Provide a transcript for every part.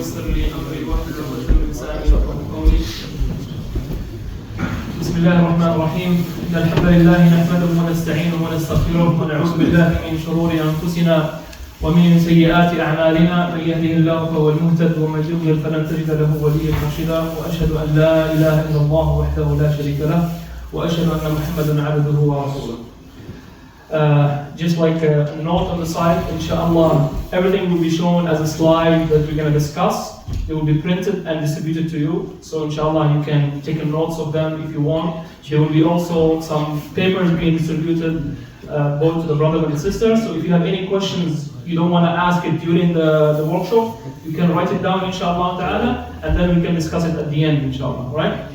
ويسر لي أمري واحلل عقدة من لساني يفقهوا قولي. بسم الله الرحمن الرحيم. إن الحمد لله نحمده ونستعينه ونستغفره ونعوذ بالله من شرور أنفسنا ومن سيئات أعمالنا. من يهده الله فهو المهتد ومن يضلل فلن تجد له وليا مرشدا. وأشهد أن لا إله إلا الله وحده لا شريك له وأشهد أن محمدا عبده ورسوله. Just like a note on the side, inshallah, everything will be shown as a slide that we're going to discuss. It will be printed and distributed to you. So inshallah, you can take notes of them if you want. There will be also some papers being distributed both to the brothers and sisters. So if you have any questions, you don't want to ask it during the workshop, you can write it down inshallah ta'ala, and then we can discuss it at the end inshallah, right?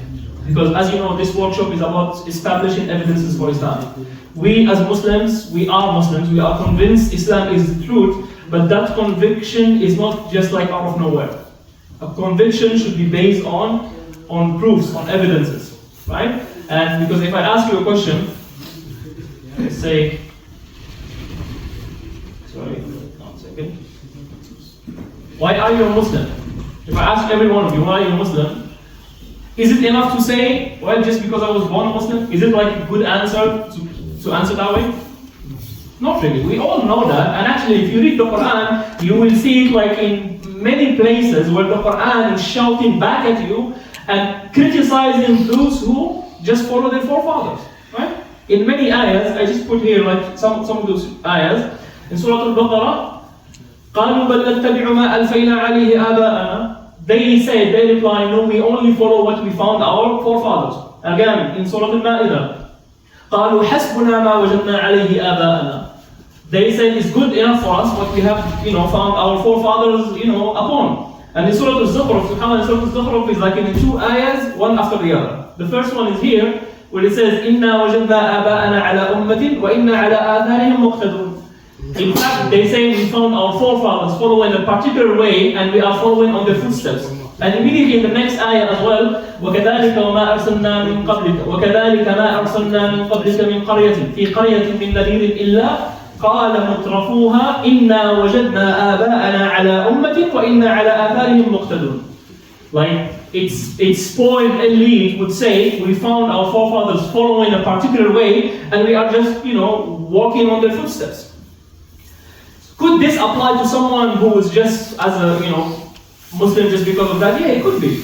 Because as you know, this workshop is about establishing evidences for Islam. We as Muslims, we are convinced Islam is the truth, but that conviction is not just like out of nowhere. A conviction should be based on proofs, on evidences, right? And because if I ask you a question, let's say, sorry, 1 second. Why are you a Muslim? If I ask every one of you, why are you a Muslim? Is it enough to say, well, just because I was born a Muslim? Is it like a good answer to answer that way? Not really. We all know that. And actually, if you read the Quran, you will see it like in many places where the Quran is shouting back at you and criticizing those who just follow their forefathers. Right? In many ayahs, I just put here like some of those ayahs. In Surah Al-Baqarah, قالوا بل نتبع ما ألفينا عليه آباءنا. They reply, no, we only follow what we found our forefathers. Again, in Surah Al-Ma'idah, قالوا حسبنا ما وجدنا عليه آباءنا. They say it's good enough for us what we have, found our forefathers, upon. And in Surah Al-Zukhruf, subhanAllah, Surah Al-Zukhruf is like in 2 ayahs, one after the other. The first one is here, where it says, إِنَّا وَجَدْنَا آبَاءَنَا عَلَىٰ أُمَّةٍ وَإِنَّا عَلَىٰ آثَارِهِمْ مُقْتَدُونَ. In fact, they say we found our forefathers following a particular way and we are following on their footsteps. And immediately in the next ayah as well, وَكَذَلِكَ وَمَا أَرْسَلْنَا مِنْ قَبْلِكَ وَكَذَلِكَ مَا أَرْسَلْنَا مِنْ قَبْلِكَ مِنْ قَرْيَةٍ فِي قَرْيَةٍ مِنْ نَذِيرٍ إِلَّا قَالَ مُتْرَفُوهَا إِنَّا وَجَدْنَا آبَاءَنَا عَلَىٰ أُمَّةٍ وَإِنَّا عَلَىٰ آثَارِهِمْ مُقْتَدُونَ. Like, its spoiled elite would say, we found our forefathers following a particular way and we are just, walking on their footsteps. Could this apply to someone who is just as a, Muslim just because of that? Yeah, it could be.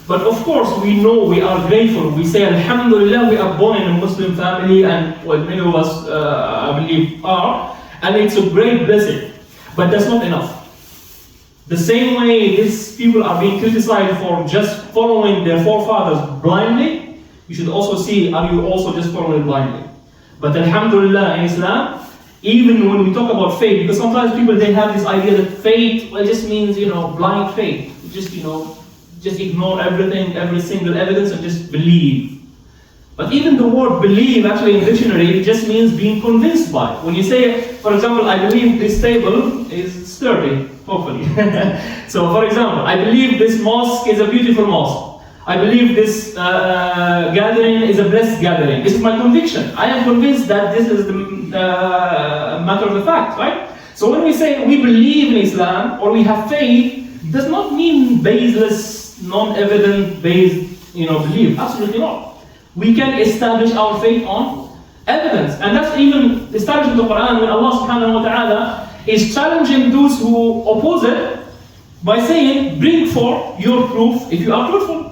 But of course, we know, we are grateful. We say, Alhamdulillah, we are born in a Muslim family, and many of us, I believe, are. And it's a great blessing. But that's not enough. The same way these people are being criticized for just following their forefathers blindly, you should also see, are you also just following blindly? But Alhamdulillah, in Islam, even when we talk about faith, because sometimes people, they have this idea that faith, well, just means, blind faith. Just ignore everything, every single evidence and just believe. But even the word believe, actually in dictionary, it just means being convinced by. When you say, for example, I believe this table is sturdy, hopefully. So for example, I believe this mosque is a beautiful mosque. I believe this gathering is a blessed gathering. This is my conviction. I am convinced that this is the matter of the fact, right? So when we say we believe in Islam or we have faith, it does not mean baseless, non-evident based, belief. Absolutely not. We can establish our faith on evidence, and that's even established in the Quran when Allah subhanahu wa ta'ala is challenging those who oppose it by saying, bring forth your proof if you are truthful.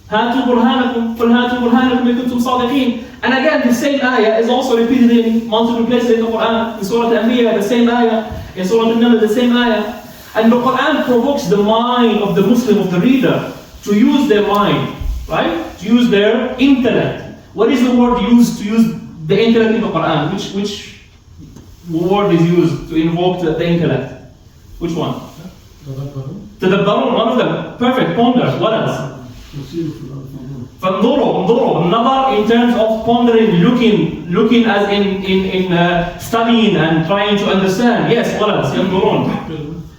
هاتوا برهانكم قل هاتوا برهانكم إن كنتم صادقين. And again, the same ayah is also repeated in multiple places in the Quran. In Surah Al-Anbiya, the same ayah. In Surah Al-Naml, the same ayah. And the Quran provokes the mind of the Muslim, of the reader, to use their mind, right? To use their intellect. What is the word used to use the intellect in the Quran? Which word is used to invoke the intellect? Which one? Tadabbarun, one of them. Perfect, ponder. What else? فانظروا, another in terms of pondering, looking as in studying and trying to understand. Yes, what else? ينظرون.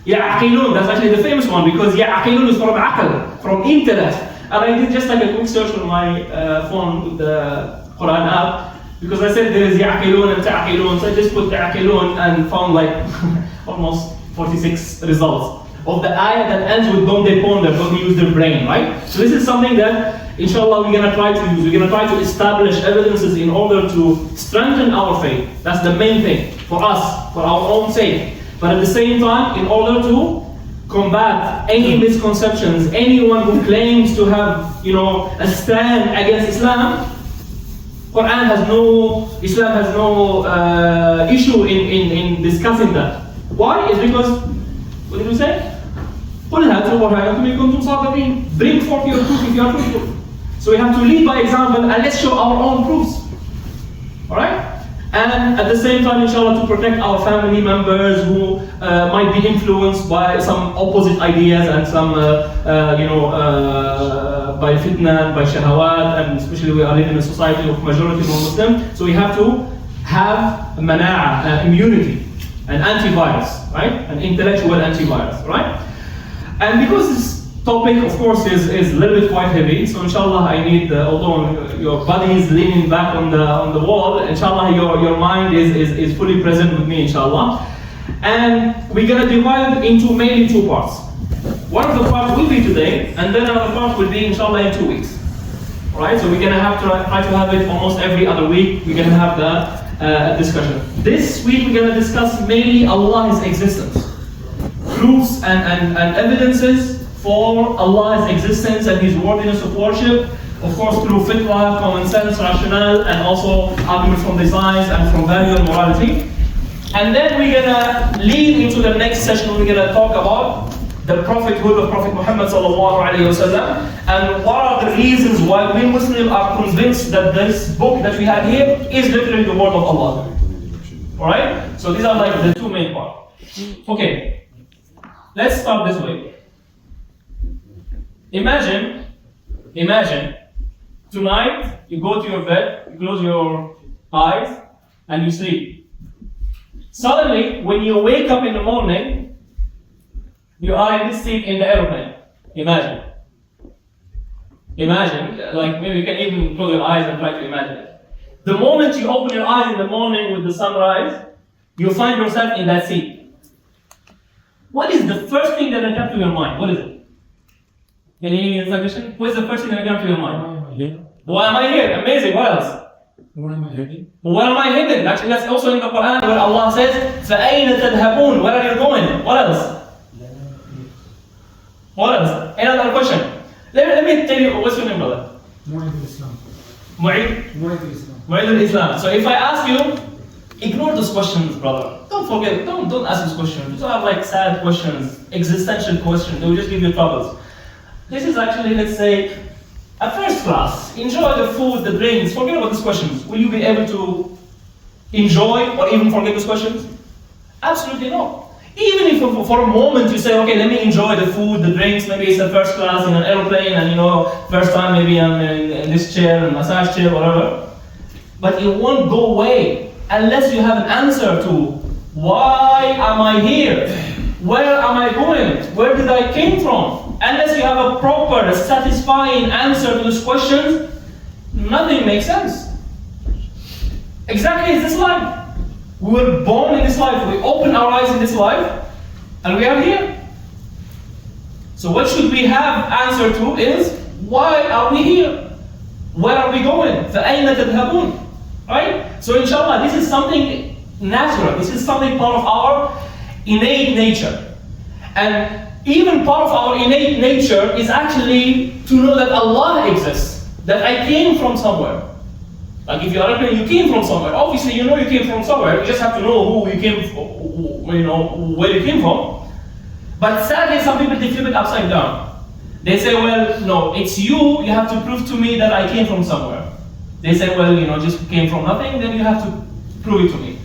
يعقلون, that's actually the famous one, because يعقلون is from عقل, from intellect. And I did just like a quick search on my phone with the Quran app, because I said there is يعقلون and تعقلون, so I just put تعقلون and found like almost 46 results. of the ayah that ends with don't they ponder, don't they use their brain, right? So this is something that, inshallah, we're going to try to use. We're going to try to establish evidences in order to strengthen our faith. That's the main thing for us, for our own sake. But at the same time, in order to combat any misconceptions, anyone who claims to have, a stand against Islam, Islam has no issue in discussing that. Why? It's because, what did we say? Bring forth your proof if you are truthful. So we have to lead by example and let's show our own proofs. Alright? And at the same time, inshallah, to protect our family members who might be influenced by some opposite ideas and some, by fitna, by shahawat, and especially we are living in a society of majority non-Muslim, so we have to have mana'a, immunity, an antivirus, right? An intellectual antivirus, right? And because this topic, of course, is a little bit quite heavy, so inshallah I need, although your body is leaning back on the wall, inshallah your mind is fully present with me, inshallah. And we're going to divide it into mainly two parts. One of the parts will be today, and then another part will be, inshallah, in 2 weeks. Alright, so we're going to have to try to have it almost every other week. We're going to have the discussion. This week we're going to discuss mainly Allah's existence. Proofs and evidences for Allah's existence and His worthiness of worship, of course through fitrah, common sense, rationale, and also arguments from the science and from value and morality. And then we're gonna lead into the next session. We're gonna talk about the prophethood of Prophet Muhammad sallallahu alaihi wasallam, and what are the reasons why we Muslims are convinced that this book that we have here is literally the word of Allah. All right. So these are like the two main parts. Okay. Let's start this way. Imagine tonight you go to your bed, you close your eyes, and you sleep. Suddenly, when you wake up in the morning, you are in this seat in the aeroplane. Imagine, like maybe you can even close your eyes and try to imagine it. The moment you open your eyes in the morning with the sunrise, you find yourself in that seat. What is the first thing that comes to your mind? What is it? Any suggestion? What is the first thing that comes to your mind? Why am I here? Amazing. What else? Where am I heading? Where am I headed? Actually, that's also in the Quran where Allah says, فَأَيْنَ تَذْهَبُونَ? Where are you going? What else? What else? Another question. Let me tell you, what's your name, brother? Mu'ayyid al-Islam. Mu'ayyid al-Islam. Mu'ayyid al-Islam. So if I ask you, ignore those questions, brother. Don't forget, don't ask these questions. These are like sad questions, existential questions. They will just give you troubles. This is actually, let's say, a first class. Enjoy the food, the drinks. Forget about these questions. Will you be able to enjoy or even forget these questions? Absolutely not. Even if for a moment you say, okay, let me enjoy the food, the drinks, maybe it's a first class in an airplane and first time maybe I'm in this chair, a massage chair, whatever. But it won't go away unless you have an answer to why am I here? Where am I going? Where did I came from? Unless you have a proper, satisfying answer to these questions, nothing makes sense. Exactly as this life. We were born in this life, we open our eyes in this life, and we are here. So what should we have answer to is, why are we here? Where are we going? فَأَيْنَ تَذْهَبُونَ? Right? So inshallah, this is something natural. This is something part of our innate nature. And even part of our innate nature is actually to know that Allah exists. That I came from somewhere. Like if you are a person, you came from somewhere. Obviously, you know you came from somewhere. You just have to know who you came from, where you came from. But sadly, some people they flip it upside down. They say, well, no, it's you. You have to prove to me that I came from somewhere. They say, well, just came from nothing. Then you have to prove it to me.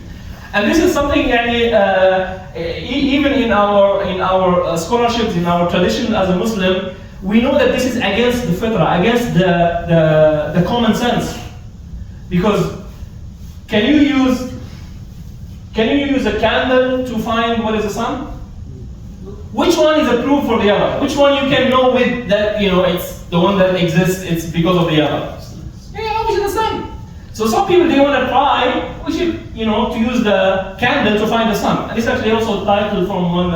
And this is something, even in our scholarships, in our tradition as a Muslim, we know that this is against the fitrah, against the common sense. Because can you use a candle to find what is the sun? Which one is a proof for the other? Which one you can know with that it's the one that exists, it's because of the other? Yeah, obviously the sun. So some people they want to try, to use the candle to find the sun. And this is actually also a title from one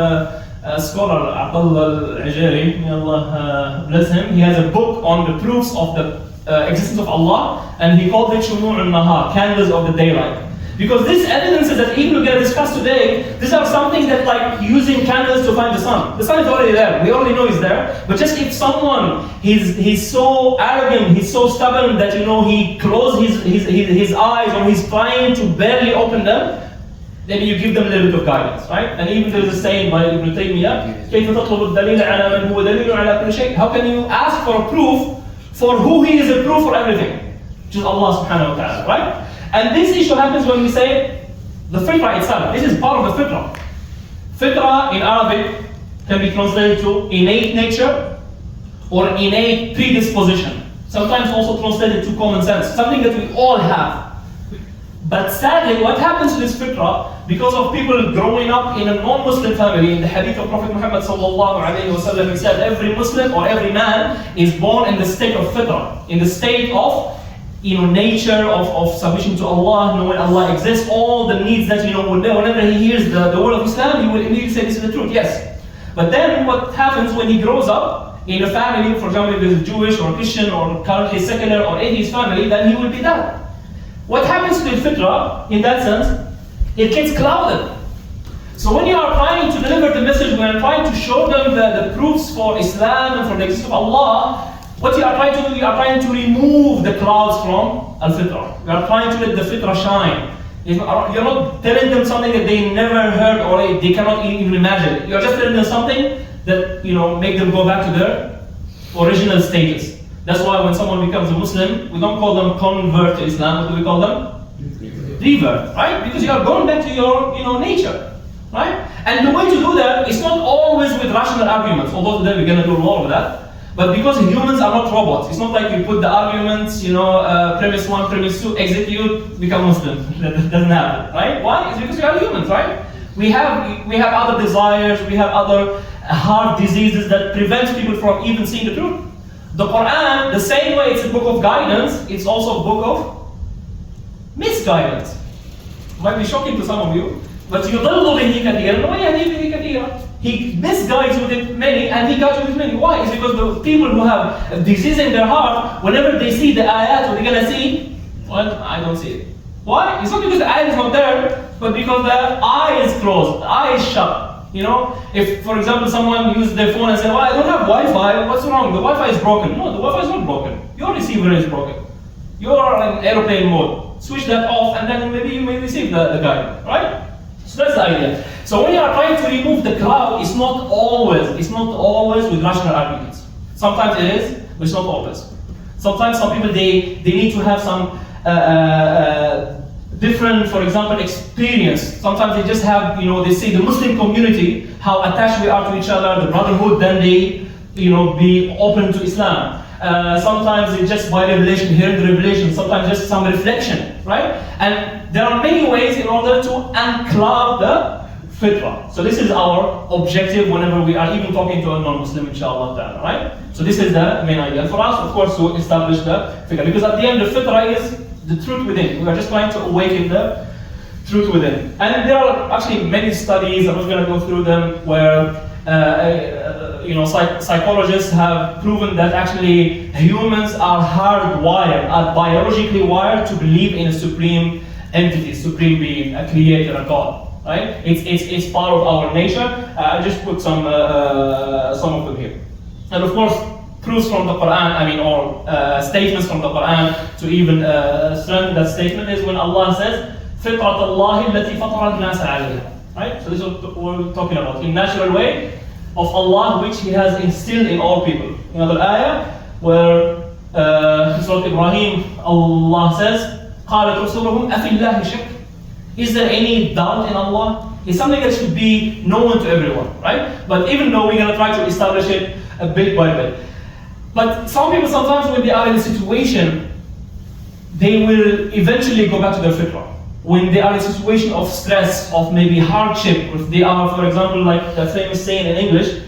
scholar, Abdullah al-Ajari, may Allah bless him, he has a book on the proofs of the existence of Allah, and he called it Shumu' al-Nahar, candles of the daylight. Because these evidences that even we're going to discuss today, these are something that like using candles to find the sun. The sun is already there, we already know it's there, but just if someone, he's so arrogant, he's so stubborn that he closes his eyes or he's trying to barely open them, then you give them a little bit of guidance, right? And even there's a saying by Ibn Taymiyyah, كيف تطلب الدليل على من هو دليل على كل شيء? How can you ask for a proof for who he is a proof for everything? Which is Allah subhanahu wa ta'ala, right? And this issue happens when we say the fitrah itself. This is part of the fitrah. Fitrah in Arabic can be translated to innate nature or innate predisposition. Sometimes also translated to common sense, something that we all have. But sadly, what happens to this fitrah, because of people growing up in a non-Muslim family, in the hadith of Prophet Muhammad sallallahu alayhi wa sallam, he said every Muslim or every man is born in the state of fitrah, in the state of nature of submission to Allah, knowing Allah exists, all the needs that whenever he hears the word of Islam, he will immediately say this is the truth, yes. But then what happens when he grows up in a family, for example, if there's a Jewish or Christian or currently secular or atheist family, then he will be that. What happens to the fitrah, in that sense, it gets clouded. So when you are trying to deliver the message, when you are trying to show them the proofs for Islam and for the existence of Allah, what you are trying to do, you are trying to remove the clouds from al-fitrah. You are trying to let the fitrah shine. You're not telling them something that they never heard or they cannot even imagine. You are just telling them something that make them go back to their original status. That's why when someone becomes a Muslim, we don't call them convert to Islam. What do we call them? Revert, right? Because you are going back to your nature, right? And the way to do that is not always with rational arguments, although today we're going to do more of that. But because humans are not robots, it's not like you put the arguments, premise 1, premise 2, execute, become Muslim. That doesn't happen, right? Why? It's because we are humans, right? We have other desires, we have other heart diseases that prevent people from even seeing the truth. The Quran, the same way it's a book of guidance, it's also a book of misguidance. Might be shocking to some of you, but يضل به كثيرا ويهدي به كثيرا. He misguides with it many and he guides with many. Why? It's because the people who have a disease in their heart, whenever they see the ayat, what they're going to see? Well, I don't see it. Why? It's not because the ayat is not there, but because the eye is closed, the eye is shut. If, for example, someone uses their phone and says, well, I don't have Wi-Fi, what's wrong? The Wi-Fi is broken. No, the Wi-Fi is not broken. Your receiver is broken. You are in airplane mode. Switch that off and then maybe you may receive the guide, right? So that's the idea. So when you are trying to remove the cloud, it's not always with rational arguments. Sometimes it is, but it's not always. Sometimes some people, they need to have some different, for example, experience. Sometimes they just have, they see the Muslim community, how attached we are to each other, the brotherhood, then they, be open to Islam. Sometimes it's just by revelation, hearing the revelation, sometimes just some reflection, right? And there are many ways in order to uncloud the fitrah. So this is our objective whenever we are even talking to a non-Muslim, inshallah, right? So this is the main idea. For us, of course, to establish the fitrah. Because at the end, the fitrah is the truth within. We are just trying to awaken the truth within. And there are actually many studies, I'm not going to go through them, where psychologists have proven that actually humans are hardwired, are biologically wired to believe in a supreme entity, supreme being, a creator, a God. Right? It's part of our nature. I just put some of them here. And of course, proofs from the Quran, or statements from the Quran to even strengthen that statement is when Allah says, فِطْرَةَ اللَّهِ الَّتِي فَطَرَ النَّاسَ عَلَيْهَا. Right? So this is what we're talking about. In natural way of Allah, which He has instilled in all people. Another ayah where in Surah Ibrahim, Allah says, قَالَتْ رُسُلُهُمْ أَفِي اللَّهِ شَكٍّ. Is there any doubt in Allah? It's something that should be known to everyone, right? But even though we're going to try to establish it bit by bit. But some people sometimes when they are in a situation, they will eventually go back to their fitrah. When they are in a situation of stress, of maybe hardship, if they are, for example, like the famous saying in English,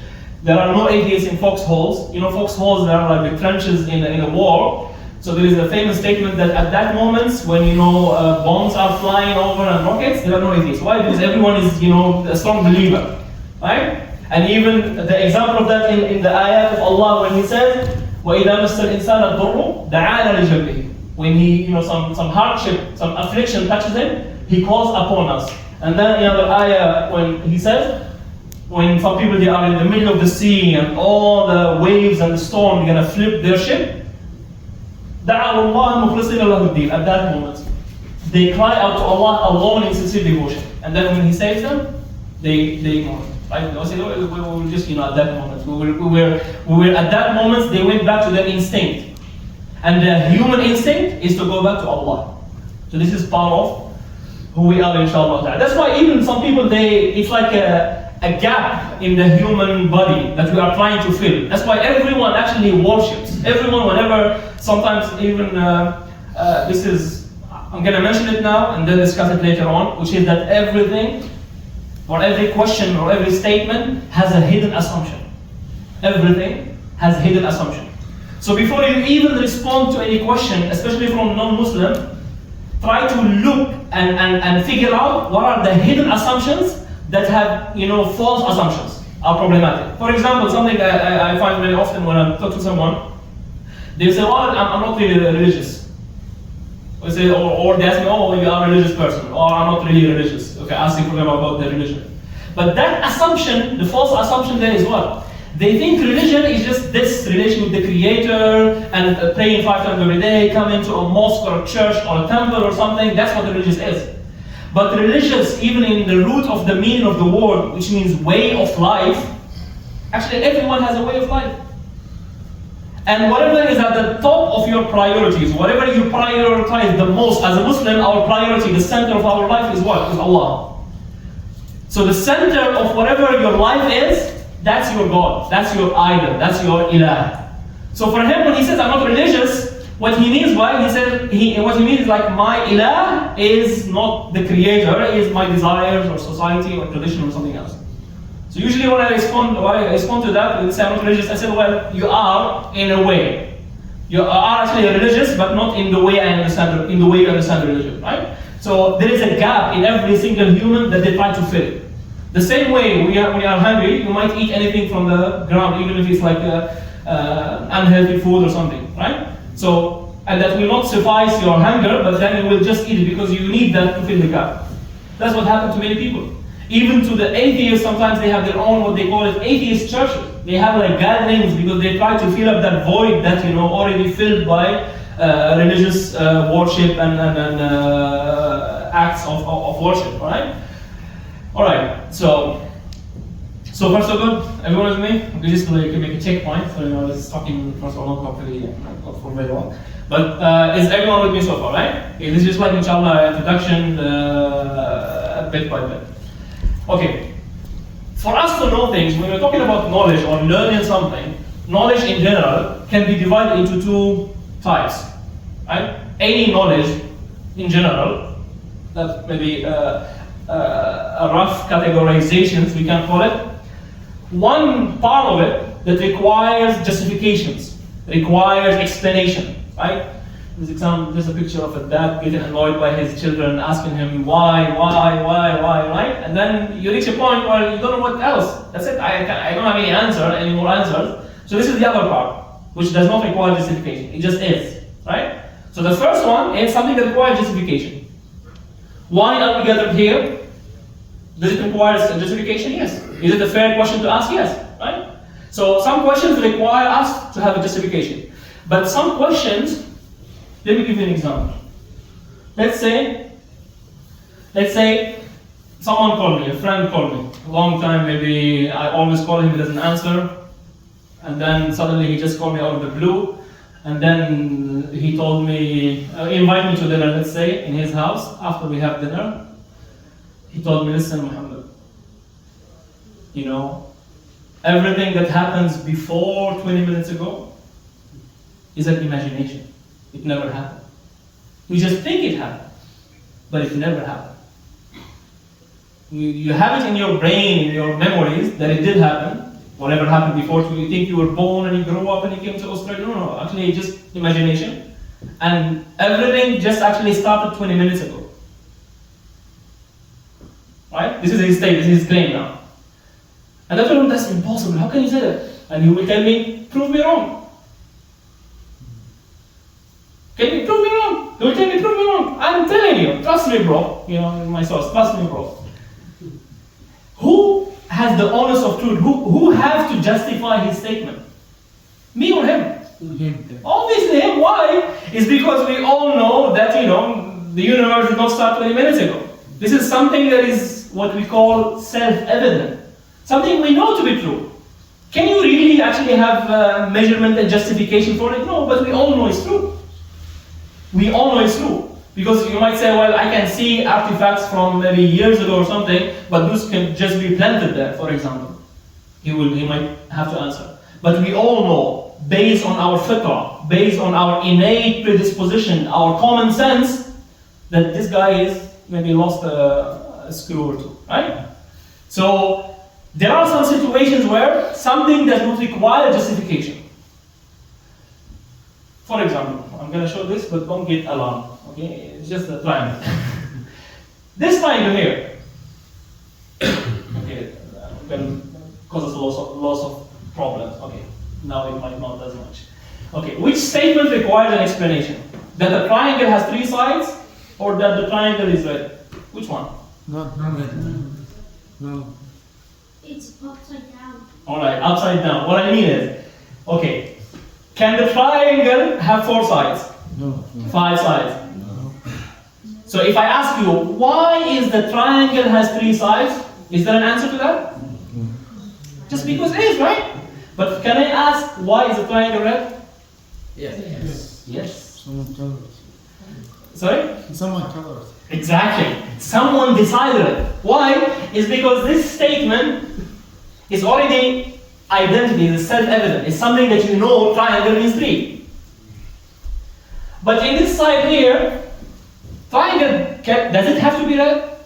there are no atheists in foxholes. Foxholes, they are like the trenches in a war. So there is a famous statement that at that moment, when bombs are flying over and rockets, there are no atheists. Why? Because everyone is a strong believer, right? And even the example of that in the ayat of Allah when He says, وَإِذَا مَسَّ الْإِنسَانَ الضُّرُّ دَعَانَا لِجَنْبِهِ. When he, some hardship, some affliction touches him, He calls upon us. And then in another ayah when He says, when some people they are in the middle of the sea and all the waves and the storm, they're going to flip their ship. دَعَوُا اللَّهَ مُخْلِصِينَ لَهُ الدِّينَ. At that moment, they cry out to Allah alone in sincere devotion. And then when He saves them, they ignore. Right? They say, we were just, at that moment. We were at that moment, they went back to their instinct. And the human instinct is to go back to Allah. So this is part of who we are, inshallah. That's why even some people, it's like a gap in the human body that we are trying to fill. That's why everyone actually worships. Everyone, whenever, sometimes even, I'm going to mention it now and then discuss it later on, which is that everything, or every question or every statement has a hidden assumption. Everything has a hidden assumption. So before you even respond to any question, especially from non-Muslim, try to look and figure out what are the hidden assumptions that have, false assumptions, are problematic. For example, something I find very often when I talk to someone, they say, well, I'm not really religious. Or they ask me, oh, you are a religious person, or I'm not really religious. Okay, asking for them about their religion. But that assumption, the false assumption there is what? They think religion is just this relation with the Creator and praying 5 times every day, coming to a mosque or a church or a temple or something. That's what religious is. But religious, even in the root of the meaning of the word, which means way of life, actually everyone has a way of life. And whatever is at the top of your priorities, whatever you prioritize the most as a Muslim, our priority, the center of our life is what? Is Allah. So the center of whatever your life is, that's your God, that's your idol, that's your ilah. So for him, when he says, I'm not religious, what he means by, what he means is like, my ilah is not the Creator, it is my desires or society or tradition or something else. So usually when I respond to that, when they say I'm not religious, I say, well, you are in a way. You are actually religious, but not in the way I understand, in the way you understand religion, right? So there is a gap in every single human that they try to fill. The same way when you are hungry, you might eat anything from the ground, even if it's like unhealthy food or something, right? So, and that will not suffice your hunger, but then you will just eat it because you need that to fill the gap. That's what happened to many people. Even to the atheists, sometimes they have their own, what they call it, atheist churches. They have like gatherings because they try to fill up that void that, already filled by religious worship and acts of worship, alright? Alright, so far so good? Everyone with me? We just like make a checkpoint, so I was talking for so long, hopefully not for very long. But is everyone with me so far, right? Okay, this is just like inshallah introduction bit by bit. Okay, for us to know things, when we're talking about knowledge or learning something, knowledge in general can be divided into 2 types, right? Any knowledge in general, that maybe a rough categorizations we can call it. One part of it that requires justifications, requires explanation, right? There's a picture of a dad getting annoyed by his children, asking him why, right? And then you reach a point where you don't know what else. That's it. I don't have any more answers. So this is the other part, which does not require justification. It just is, right? So the first one is something that requires justification. Why are we gathered here? Does it require justification? Yes. Is it a fair question to ask? Yes, right? So some questions require us to have a justification. But some questions, let me give you an example. Let's say someone called me, a friend called me, a long time, maybe I always call him, he doesn't answer, and then suddenly he just called me out of the blue, and then he told me, invite me to dinner, let's say, in his house. After we have dinner, he told me, listen, Muhammad, everything that happens before 20 minutes ago is an imagination. It never happened. You just think it happened, but it never happened. You have it in your brain, in your memories, that it did happen. Whatever happened before, you think you were born and you grew up and you came to Australia. No, actually it's just imagination. And everything just actually started 20 minutes ago. Right? This is his claim now. And I told him, that's impossible, how can you say that? And he will tell me, prove me wrong. Can you prove me wrong? He will tell me, prove me wrong. I'm telling you, trust me bro, my source, trust me bro. Who has the onus of truth? Who has to justify his statement? Me or him? Obviously him. Why? It's because we all know that, the universe did not start 20 minutes ago. This is something that is what we call self-evident. Something we know to be true. Can you really actually have measurement and justification for it? No, but we all know it's true. We all know it's true. Because you might say, well, I can see artifacts from maybe years ago or something, but those can just be planted there, for example. He might have to answer. But we all know, based on our fitrah, based on our innate predisposition, our common sense, that this guy is maybe lost a screw or two, right? So there are some situations where something does not require justification. For example, I'm going to show this, but don't get alarmed. Okay, it's just a triangle. This triangle here, okay, can cause us lots of problems. Okay, now it might not as much. Okay, which statement requires an explanation? That the triangle has 3 sides, or that the triangle is red? Which one? No. It's upside down. Alright, upside down. What I mean is, okay, can the triangle have 4 sides? No. 5 sides? So if I ask you, why is the triangle has 3 sides? Is there an answer to that? Just because it is, right? But can I ask, why is the triangle red? Yes. Yes. Someone tell us. Sorry? Someone tell us. Exactly. Someone decided it. Why? It's because this statement is already identity, is self-evident. It's something that you know triangle means 3. But in this side here, triangle, does it have to be red?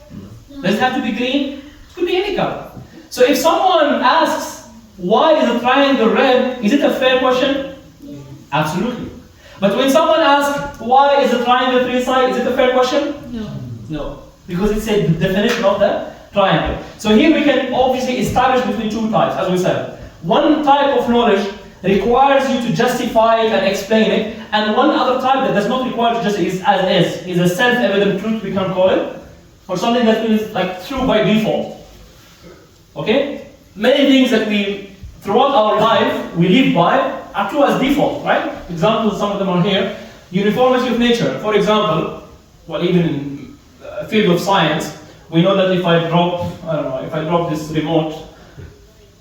No. Does it have to be green? It could be any color. So if someone asks, why is the triangle red? Is it a fair question? Yeah. Absolutely. But when someone asks, why is the triangle 3 sides? Is it a fair question? No. No. Because it's a definition of the triangle. So here we can obviously establish between 2 types, as we said. One type of knowledge requires you to justify it and explain it, and one other type that does not require to justify it as is a self-evident truth, we can call it, or something that is like true by default. Okay? Many things that we, throughout our life, we live by, are true as default, right? Examples, some of them are here. Uniformity of nature. For example, well, even in the field of science, we know that if I drop this remote,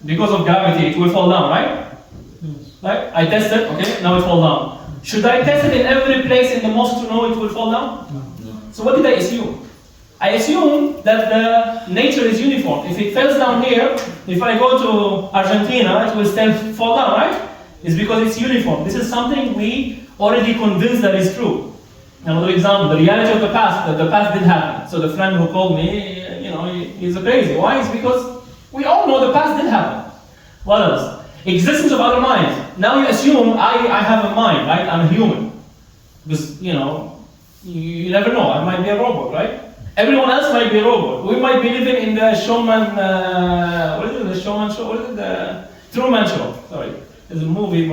because of gravity, it will fall down, right? Right? I test it, okay, now it falls down. Should I test it in every place in the mosque to know it will fall down? No. So what did I assume? I assume that the nature is uniform. If it falls down here, if I go to Argentina, it will still fall down, right? It's because it's uniform. This is something we already convinced that is true. Another example, the reality of the past, that the past did happen. So the friend who called me, he's crazy. Why? It's because we all know the past did happen. What else? Existence of other minds. Now you assume I have a mind, right? I'm a human. Because, you never know. I might be a robot, right? Everyone else might be a robot. We might be living in the showman, the showman show? The Truman Show, sorry. There's a movie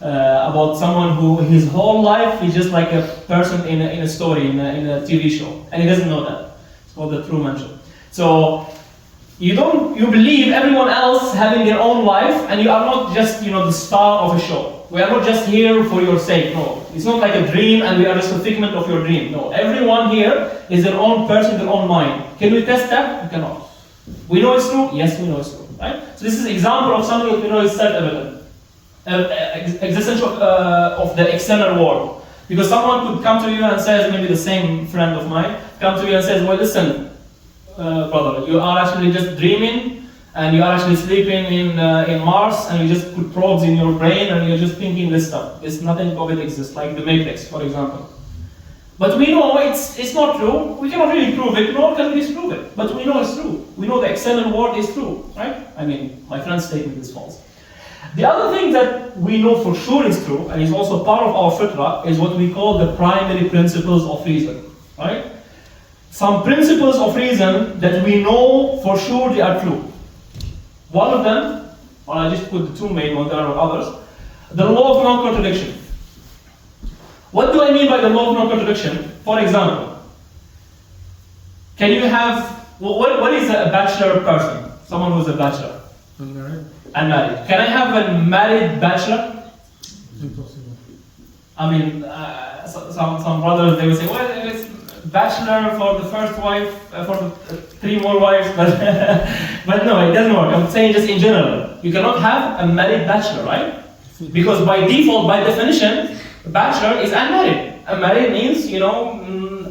about someone who, his whole life, he's just like a person in a story, in a TV show. And he doesn't know that. It's called the Truman Show. So, you believe everyone else having their own life, and you are not just, the star of a show. We are not just here for your sake, no. It's not like a dream and we are just a figment of your dream, no. Everyone here is their own person, their own mind. Can we test that? We cannot. We know it's true? Yes, we know it's true, right? So this is an example of something that we know is self-evident. Existence of the external world. Because someone could come to you and says, maybe the same friend of mine, come to you and says, well, listen, brother, you are actually just dreaming, and you are actually sleeping in Mars, and you just put probes in your brain, and you're just thinking this stuff. Nothing of it exists, like the Matrix, for example. But we know it's not true. We cannot really prove it, nor can we disprove it. But we know it's true. We know the external world is true, right? I mean, my friend's statement is false. The other thing that we know for sure is true, and is also part of our fitrah, is what we call the primary principles of reason, right? Some principles of reason that we know for sure they are true. One of them, well, I just put the two main ones, there are others, the law of non-contradiction. What do I mean by the law of non-contradiction? For example, can you have, what is a bachelor person? Someone who's a bachelor? Unmarried? Unmarried. Can I have a married bachelor? Impossible. I mean, some brothers, they will say, well, it's bachelor for the first wife, for the 3 more wives, but, but no, it doesn't work. I'm saying just in general. You cannot have a married bachelor, right? Because by default, by definition, bachelor is unmarried. Unmarried means,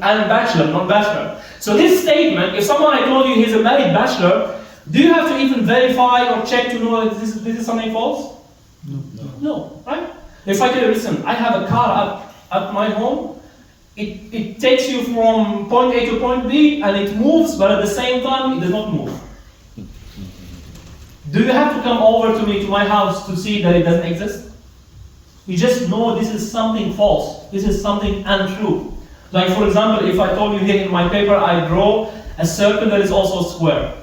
unbachelor, not bachelor. So this statement, if someone I told you he's a married bachelor, do you have to even verify or check to know that this is something false? No, right? If I tell you, listen, I have a car at my home, it takes you from point A to point B and it moves, but at the same time, it does not move. Do you have to come over to me, to my house, to see that it doesn't exist? You just know this is something false. This is something untrue. Like for example, if I told you here in my paper, I draw a circle that is also square.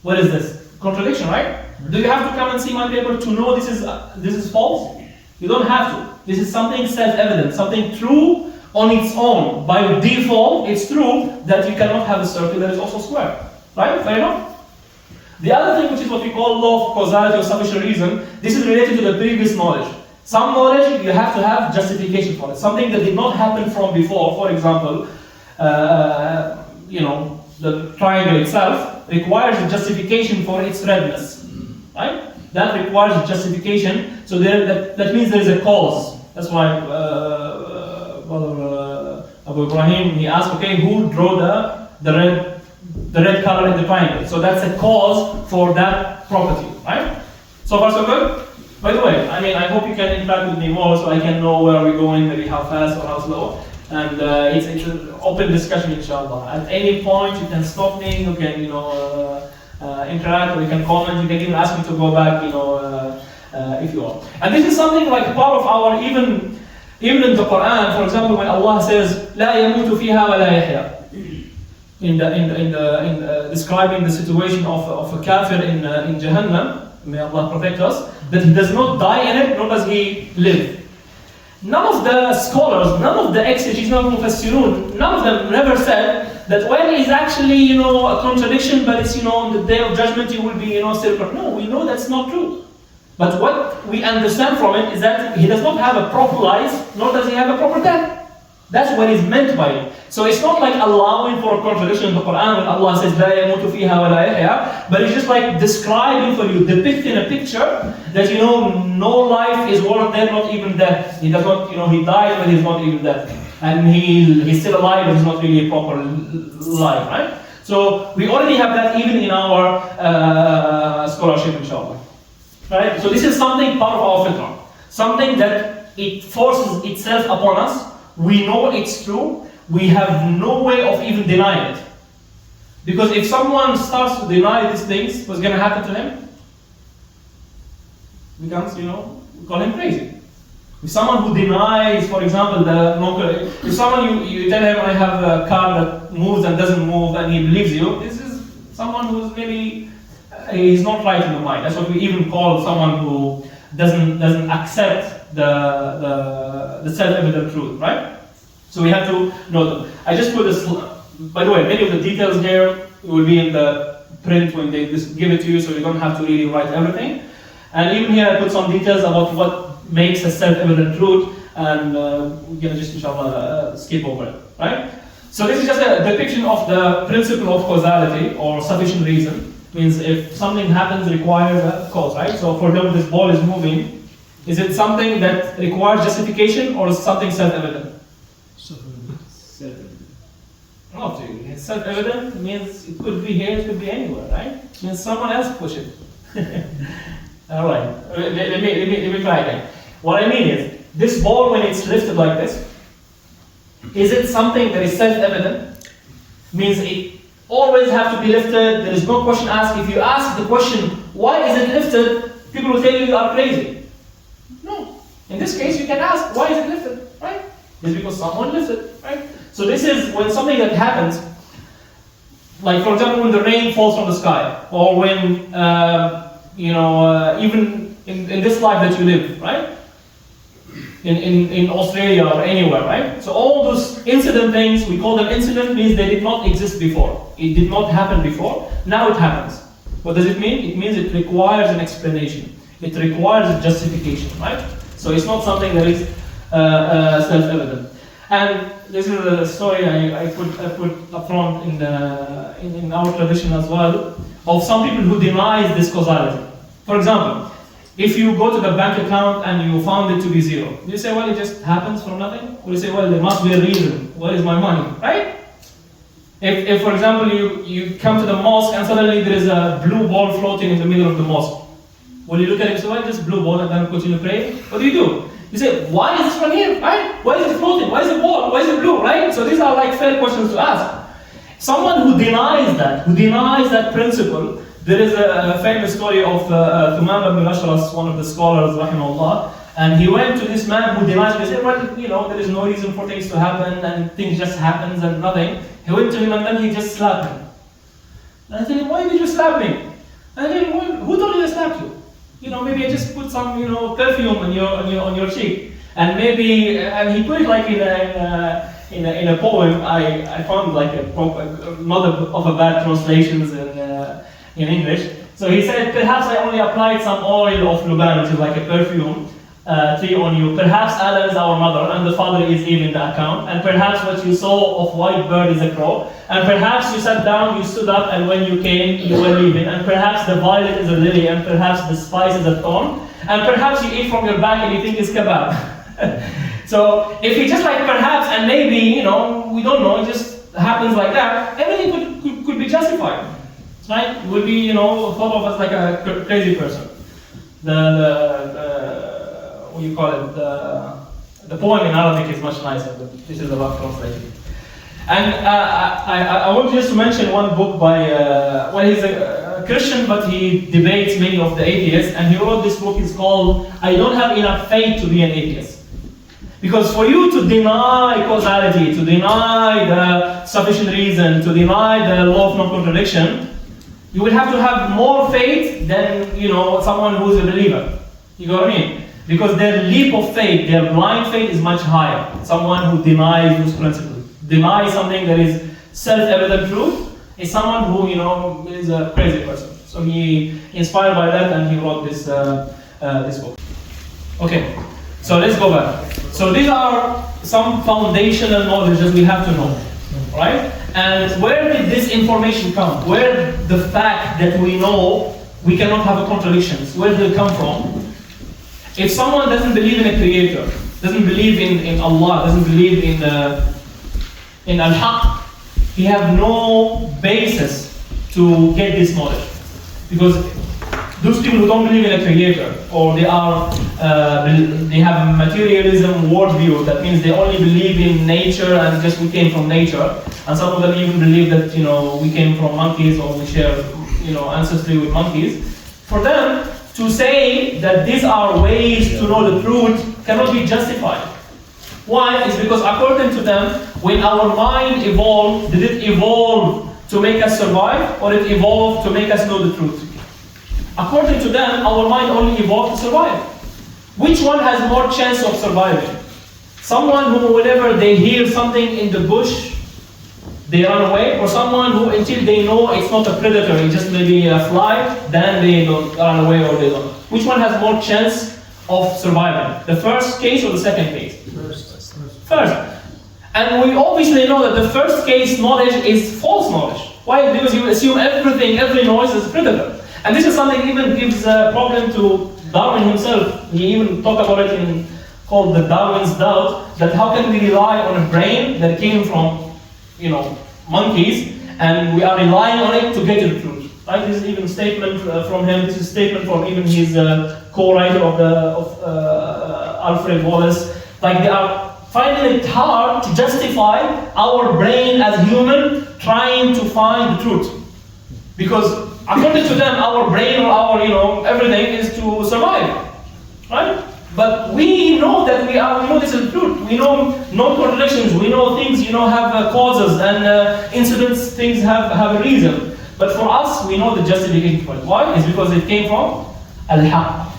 What is this? Contradiction, right? Do you have to come and see my paper to know this is false? You don't have to. This is something self-evident, something true on its own. By default, it's true that you cannot have a circle that is also square. Right? Fair enough? The other thing, which is what we call law of causality or sufficient reason, this is related to the previous knowledge. Some knowledge, you have to have justification for it. Something that did not happen from before, for example, the triangle itself requires a justification for its redness. Right? That requires a justification, so that means there is a cause. That's why Brother Abu Ibrahim, he asked, okay, who drew the red color in the triangle? So that's a cause for that property, right? So far so good? By the way, I hope you can interact with me more so I can know where we're going, maybe how fast or how slow. And it's an open discussion, inshallah. At any point, you can stop me, you can, interact, or you can comment, you can even ask me to go back, if you want. And this is something like part of our, even in the Quran, for example, when Allah says, لا يموت فيها ولا يحيا. In describing the situation of a kafir in Jahannam, may Allah protect us, that he does not die in it, nor does he live. None of the scholars, none of the exegetes, none of the mufassirun, none of them never said that when it's actually, a contradiction, but it's, on the day of judgment you will be, still. No, we know that's not true. But what we understand from it is that he does not have a proper life, nor does he have a proper death. That's what is meant by it. So it's not like allowing for a contradiction in the Quran when Allah says, لا يموت فيها ولا يحيا, but it's just like describing for you, depicting a picture that, no life is worth death, not even death. He does not, he died, but he's not even dead. And he's still alive, but he's not really a proper life, right? So we already have that even in our scholarship, inshallah. Right? So this is something part of our fitrah. Something that it forces itself upon us. We know it's true. We have no way of even denying it. Because if someone starts to deny these things, what's going to happen to him? Becomes, we call him crazy. If someone who denies, for example, if someone you tell him, I have a car that moves and doesn't move, and he believes you, this is someone who's really, he's not right in the mind. That's what we even call someone who doesn't accept the self-evident truth, right? So we have to know them. I just put this, by the way, many of the details here will be in the print when they give it to you, so you don't have to really write everything. And even here I put some details about what makes a self-evident truth, and we're going to just, inshallah, skip over it, right? So this is just a depiction of the principle of causality, or sufficient reason. Means if something happens, requires a cause, right? So for example, this ball is moving. Is it something that requires justification, or is something self-evident? Self-evident. Not really. It's self-evident means it could be here, it could be anywhere, right? It means someone else push it. All right. Let me try again. What I mean is, this ball, when it's lifted like this, is it something that is self-evident? Means it always have to be lifted. There is no question asked. If you ask the question, why is it lifted? People will tell you are crazy. No. In this case, you can ask, why is it lifted? Right? It's because someone lifted. Right? So this is when something that happens. like for example, when the rain falls from the sky, or when even in this life that you live, right? In Australia or anywhere, right? So all those incident things, we call them incident, means they did not exist before. It did not happen before. Now it happens. What does it mean? It means it requires an explanation. It requires a justification, right? So it's not something that is self-evident. And this is a story I put up front in our tradition as well, of some people who denies this causality. For example, if you go to the bank account and you found it to be zero, you say, well, it just happens from nothing? Or you say, well, there must be a reason. Where is my money, right? If for example, you come to the mosque and suddenly there is a blue ball floating in the middle of the mosque, will you look at it and say, well, just blue ball, and then continue praying? What do? You say, why is this one here, right? Why is it floating? Why is it ball? Why is it blue, right? So these are like fair questions to ask. Someone who denies that principle, there is a famous story of Thumam ibn Ashras, one of the scholars, rahimahullah, and he went to this man who denies it. He said, well, there is no reason for things to happen, and things just happens and nothing. He went to him and then he just slapped him. And I said, why did you slap me? And then, well, who told you to slap you? Maybe I just put some, perfume on your cheek, and maybe, and he put it like in a poem. I found like not of a bad translations in English. So he said, perhaps I only applied some oil of Luban, which is like a perfume tree on you. Perhaps Adam is our mother, and the father is Eve in the account. And perhaps what you saw of white bird is a crow. And perhaps you sat down, you stood up, and when you came, you were leaving. And perhaps the violet is a lily, and perhaps the spice is a thorn. And perhaps you eat from your back and you think it's kebab. So if he just like perhaps and maybe, we don't know, it just happens like that, everything could be justified. Right? Would be, thought of as like a crazy person. What do you call it? The poem in Arabic is much nicer, but this is a rough translation. And I want just to mention one book by, he's a Christian, but he debates many of the atheists, and he wrote this book. It's called I Don't Have Enough Faith to Be an Atheist. Because for you to deny causality, to deny the sufficient reason, to deny the law of non-contradiction, you will have to have more faith than someone who is a believer. You know what I mean? Because their leap of faith, their blind faith is much higher. Someone who denies those principles, denies something that is self-evident truth, is someone who is a crazy person. So he inspired by that, and he wrote this this book. Okay, so let's go back. So these are some foundational knowledge that we have to know, right? And where did this information come? Where the fact that we know we cannot have contradictions, where did it come from? If someone doesn't believe in a creator, doesn't believe in Allah, doesn't believe in Al-Haq, he have no basis to get this knowledge. Because those people who don't believe in a creator, or they have a materialism worldview, that means they only believe in nature and just we came from nature. And some of them even believe that we came from monkeys, or we share ancestry with monkeys. For them to say that these are ways to know the truth cannot be justified. Why? It's because according to them, when our mind evolved, did it evolve to make us survive, or it evolved to make us know the truth? According to them, our mind only evolved to survive. Which one has more chance of surviving? Someone who, whenever they hear something in the bush, they run away, or someone who, until they know it's not a predator, it's just maybe a fly, then they don't run away, or they don't. Which one has more chance of surviving? The first case or the second case? First. And we obviously know that the first case knowledge is false knowledge. Why? Because you assume everything, every noise is a predator. And this is something even gives a problem to Darwin himself. He even talked about it called the Darwin's doubt, that how can we rely on a brain that came from monkeys, and we are relying on it to get to the truth. Right? This is even a statement from him. This is a statement from even his co-writer of Alfred Wallace. Like, they are finding it hard to justify our brain as human trying to find the truth, because according to them, our brain or our everything is to survive, right? But we know that we know this is truth. We know non-contradictions. We know things, have causes and incidents. Things have a reason. But for us, we know the justification for it. Why? It's because it came from al-haq,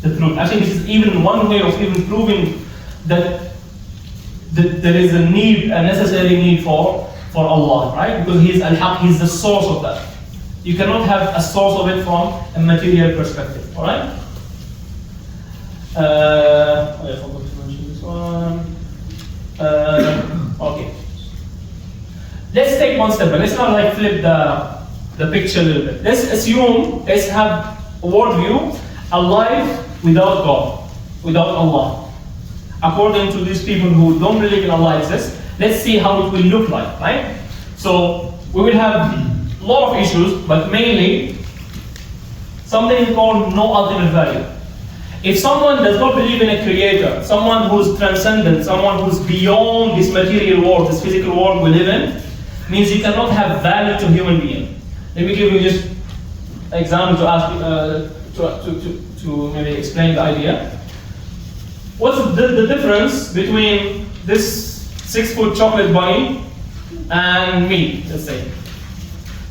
the truth. I think this is even one way of even proving that there is a necessary need for Allah, right? Because He is al-haq. He's the source of that. You cannot have a source of it from a material perspective. All right? I forgot to mention this one. Okay. Let's take one step back. Let's not like flip the picture a little bit. Let's assume, let's have a worldview, a life without God, without Allah. According to these people who don't believe in Allah exists, let's see how it will look like, right? So we will have a lot of issues, but mainly something called no ultimate value. If someone does not believe in a creator, someone who's transcendent, someone who's beyond this material world, this physical world we live in, means you cannot have value to human being. Let me give you just an example to ask to maybe explain the idea. What's the difference between this 6-foot chocolate bunny and me, let's say?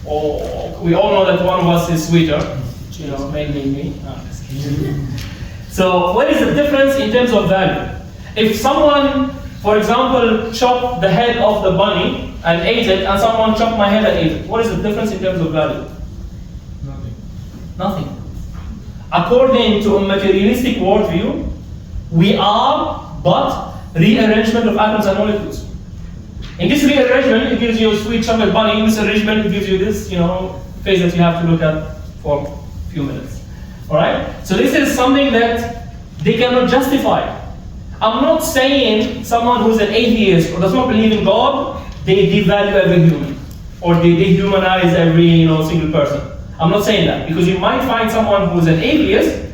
Or we all know that one of us is sweeter, mainly me. So what is the difference in terms of value? If someone, for example, chopped the head of the bunny and ate it, and someone chopped my head and ate it, what is the difference in terms of value? Nothing. According to a materialistic worldview, we are but rearrangement of atoms and molecules. In this rearrangement, it gives you a sweet chocolate bunny. In this arrangement, it gives you this, face that you have to look at for a few minutes. All right? So this is something that they cannot justify. I'm not saying someone who's an atheist or does not believe in God, they devalue every human, or they dehumanize every single person. I'm not saying that, because you might find someone who's an atheist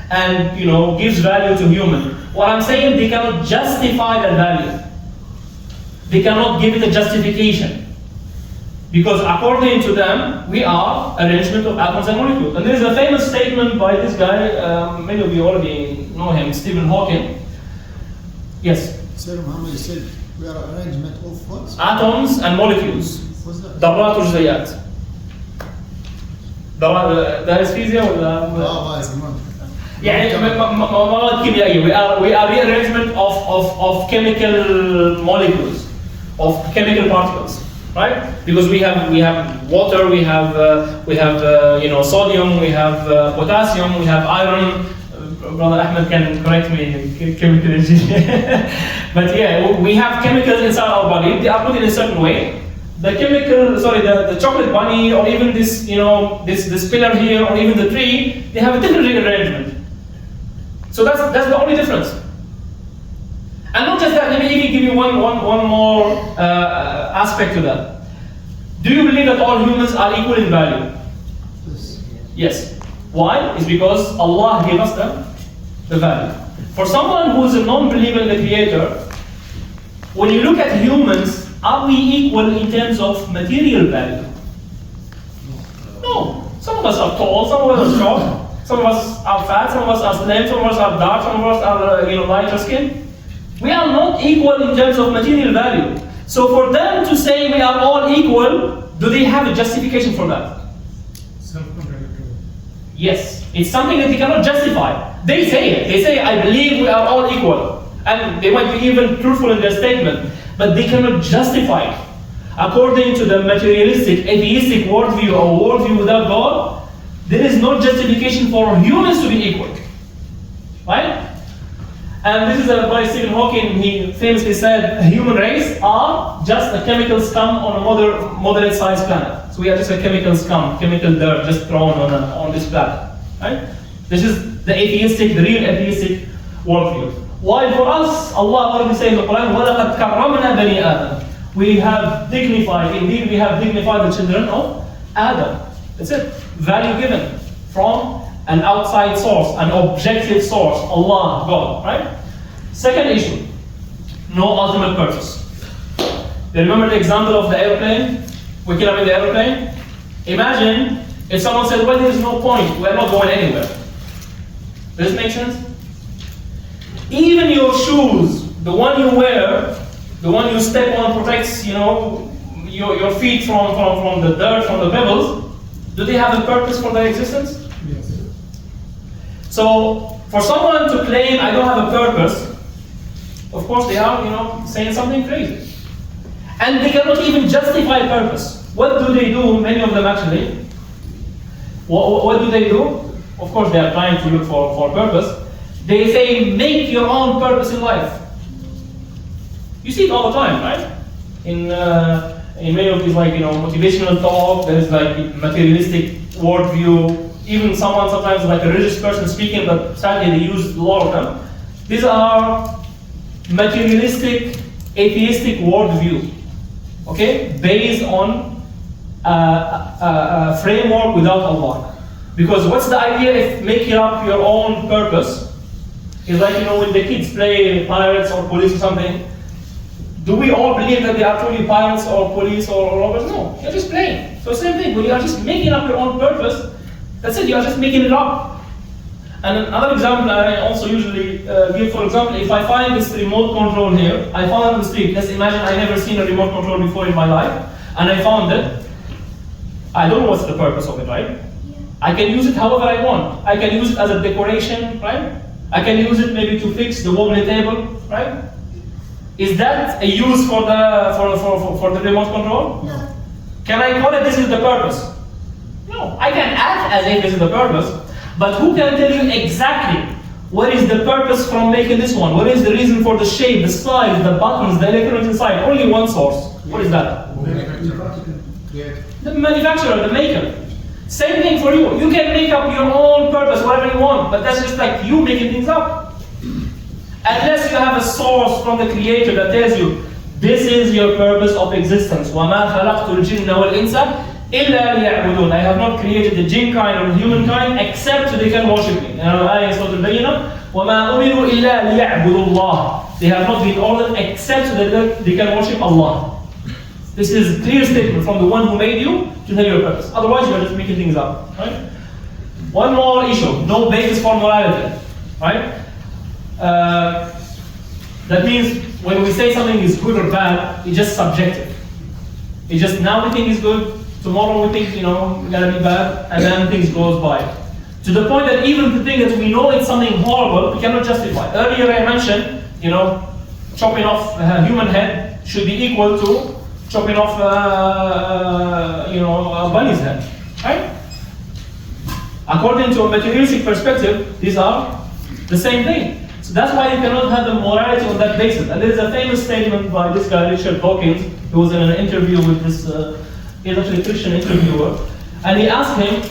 and gives value to human. What I'm saying, they cannot justify that value. They cannot give it a justification. Because according to them, we are arrangement of atoms and molecules. And there is a famous statement by this guy, many of you already know him, Stephen Hawking. Yes? Sir Muhammad said, we are arrangement of what? Atoms and molecules. What's that? ذرات وجزيئات. دارس فيزياء ولا؟ يعني مواد كيميائية. We are rearrangement of chemical molecules, of chemical particles, right? Because we have water, we have sodium, we have potassium, we have iron. Brother Ahmed can correct me, chemical engineer. But yeah, we have chemicals inside our body. They are put in a certain way. The chocolate bunny, or even this, this pillar here, or even the tree, they have a different rearrangement. So that's the only difference. And not just that, let me even give you one more aspect to that. Do you believe that all humans are equal in value? Yes. Why? It's because Allah gave us the value. For someone who is a non-believer in the Creator, when you look at humans, are we equal in terms of material value? No. Some of us are tall, some of us are short. Some of us are fat, some of us are slim, some of us are dark, some of us are lighter skin. We are not equal in terms of material value. So for them to say we are all equal, do they have a justification for that? Self-contradictory. Yes. It's something that they cannot justify. They say it. They say, I believe we are all equal. And they might be even truthful in their statement, but they cannot justify it. According to the materialistic, atheistic worldview, or worldview without God, there is no justification for humans to be equal. Right? And this is by Stephen Hawking. He famously said, human race are just a chemical scum on a moderate-sized planet. So we are just a chemical scum, chemical dirt just thrown on this planet. Right? This is the real atheistic worldview. While for us, Allah already says in the Quran, وَلَقَدْ كَرَّمْنَا بَنِي آدَمَ. We have dignified, indeed we have dignified the children of Adam. That's it. Value given from an outside source, an objective source, Allah, God, right? Second issue, no ultimate purpose. You remember the example of the airplane? We kill up in the airplane? Imagine if someone said, well, there is no point, we're not going anywhere. Does this make sense? Even your shoes, the one you wear, the one you step on protects, your feet from the dirt, from the pebbles. Do they have a purpose for their existence? Yes. So, for someone to claim I don't have a purpose, of course they are, saying something crazy. And they cannot even justify purpose. What do they do, many of them actually? What do they do? Of course they are trying to look for purpose. They say, make your own purpose in life. You see it all the time, right? In many of these motivational talk, there is materialistic worldview. Even sometimes like a religious person speaking, but sadly they use a lot of them. These are materialistic, atheistic worldview. Okay, based on a framework without Allah. Because what's the idea if making up your own purpose is like, when the kids play pirates or police or something, do we all believe that they are truly pirates or police or robbers? No, you're just playing. So same thing, when you are just making up your own purpose, that's it, you are just making it up. And another example I also usually give, for example, if I find this remote control here, I found it on the street. Let's imagine I never seen a remote control before in my life, and I found it. I don't know what's the purpose of it, right? Yeah. I can use it however I want. I can use it as a decoration, right? I can use it maybe to fix the wobbly table, right? Is that a use for the remote control? No. Can I call it this is the purpose? No. I can act as if this is the purpose. But who can tell you exactly what is the purpose from making this one? What is the reason for the shape, the size, the buttons, the electronics inside? Only one source. What is that? The manufacturer, the maker. Same thing for you. You can make up your own purpose, whatever you want, but that's just like you making things up. Unless you have a source from the Creator that tells you, this is your purpose of existence. وَمَا خَلَقْتُ الْجِنَّ وَالْإِنسَ إِلَّا لِيَعْبُدُونَ. I have not created the jinn kind or the humankind except so they can worship me. Ayah Surah Al-Bayyinah, وَمَا أُمِرُوا إِلَّا لِيَعْبُدُوا اللَّهِ. They have not been ordered except so that they can worship Allah. This is a clear statement from the one who made you to tell your purpose. Otherwise you are just making things up. Right? One more issue, no basis for morality. Right? That means when we say something is good or bad, it's just subjective. It's just now we think it's good, tomorrow we think, we're gonna be bad, and then things goes by. To the point that even the thing that we know it's something horrible, we cannot justify. Earlier I mentioned, chopping off a human head should be equal to chopping off, a bunny's head, right? According to a materialistic perspective, these are the same thing. So that's why you cannot have the morality on that basis. And there is a famous statement by this guy, Richard Dawkins, who was in an interview with this, he's actually a Christian interviewer, and he asked him,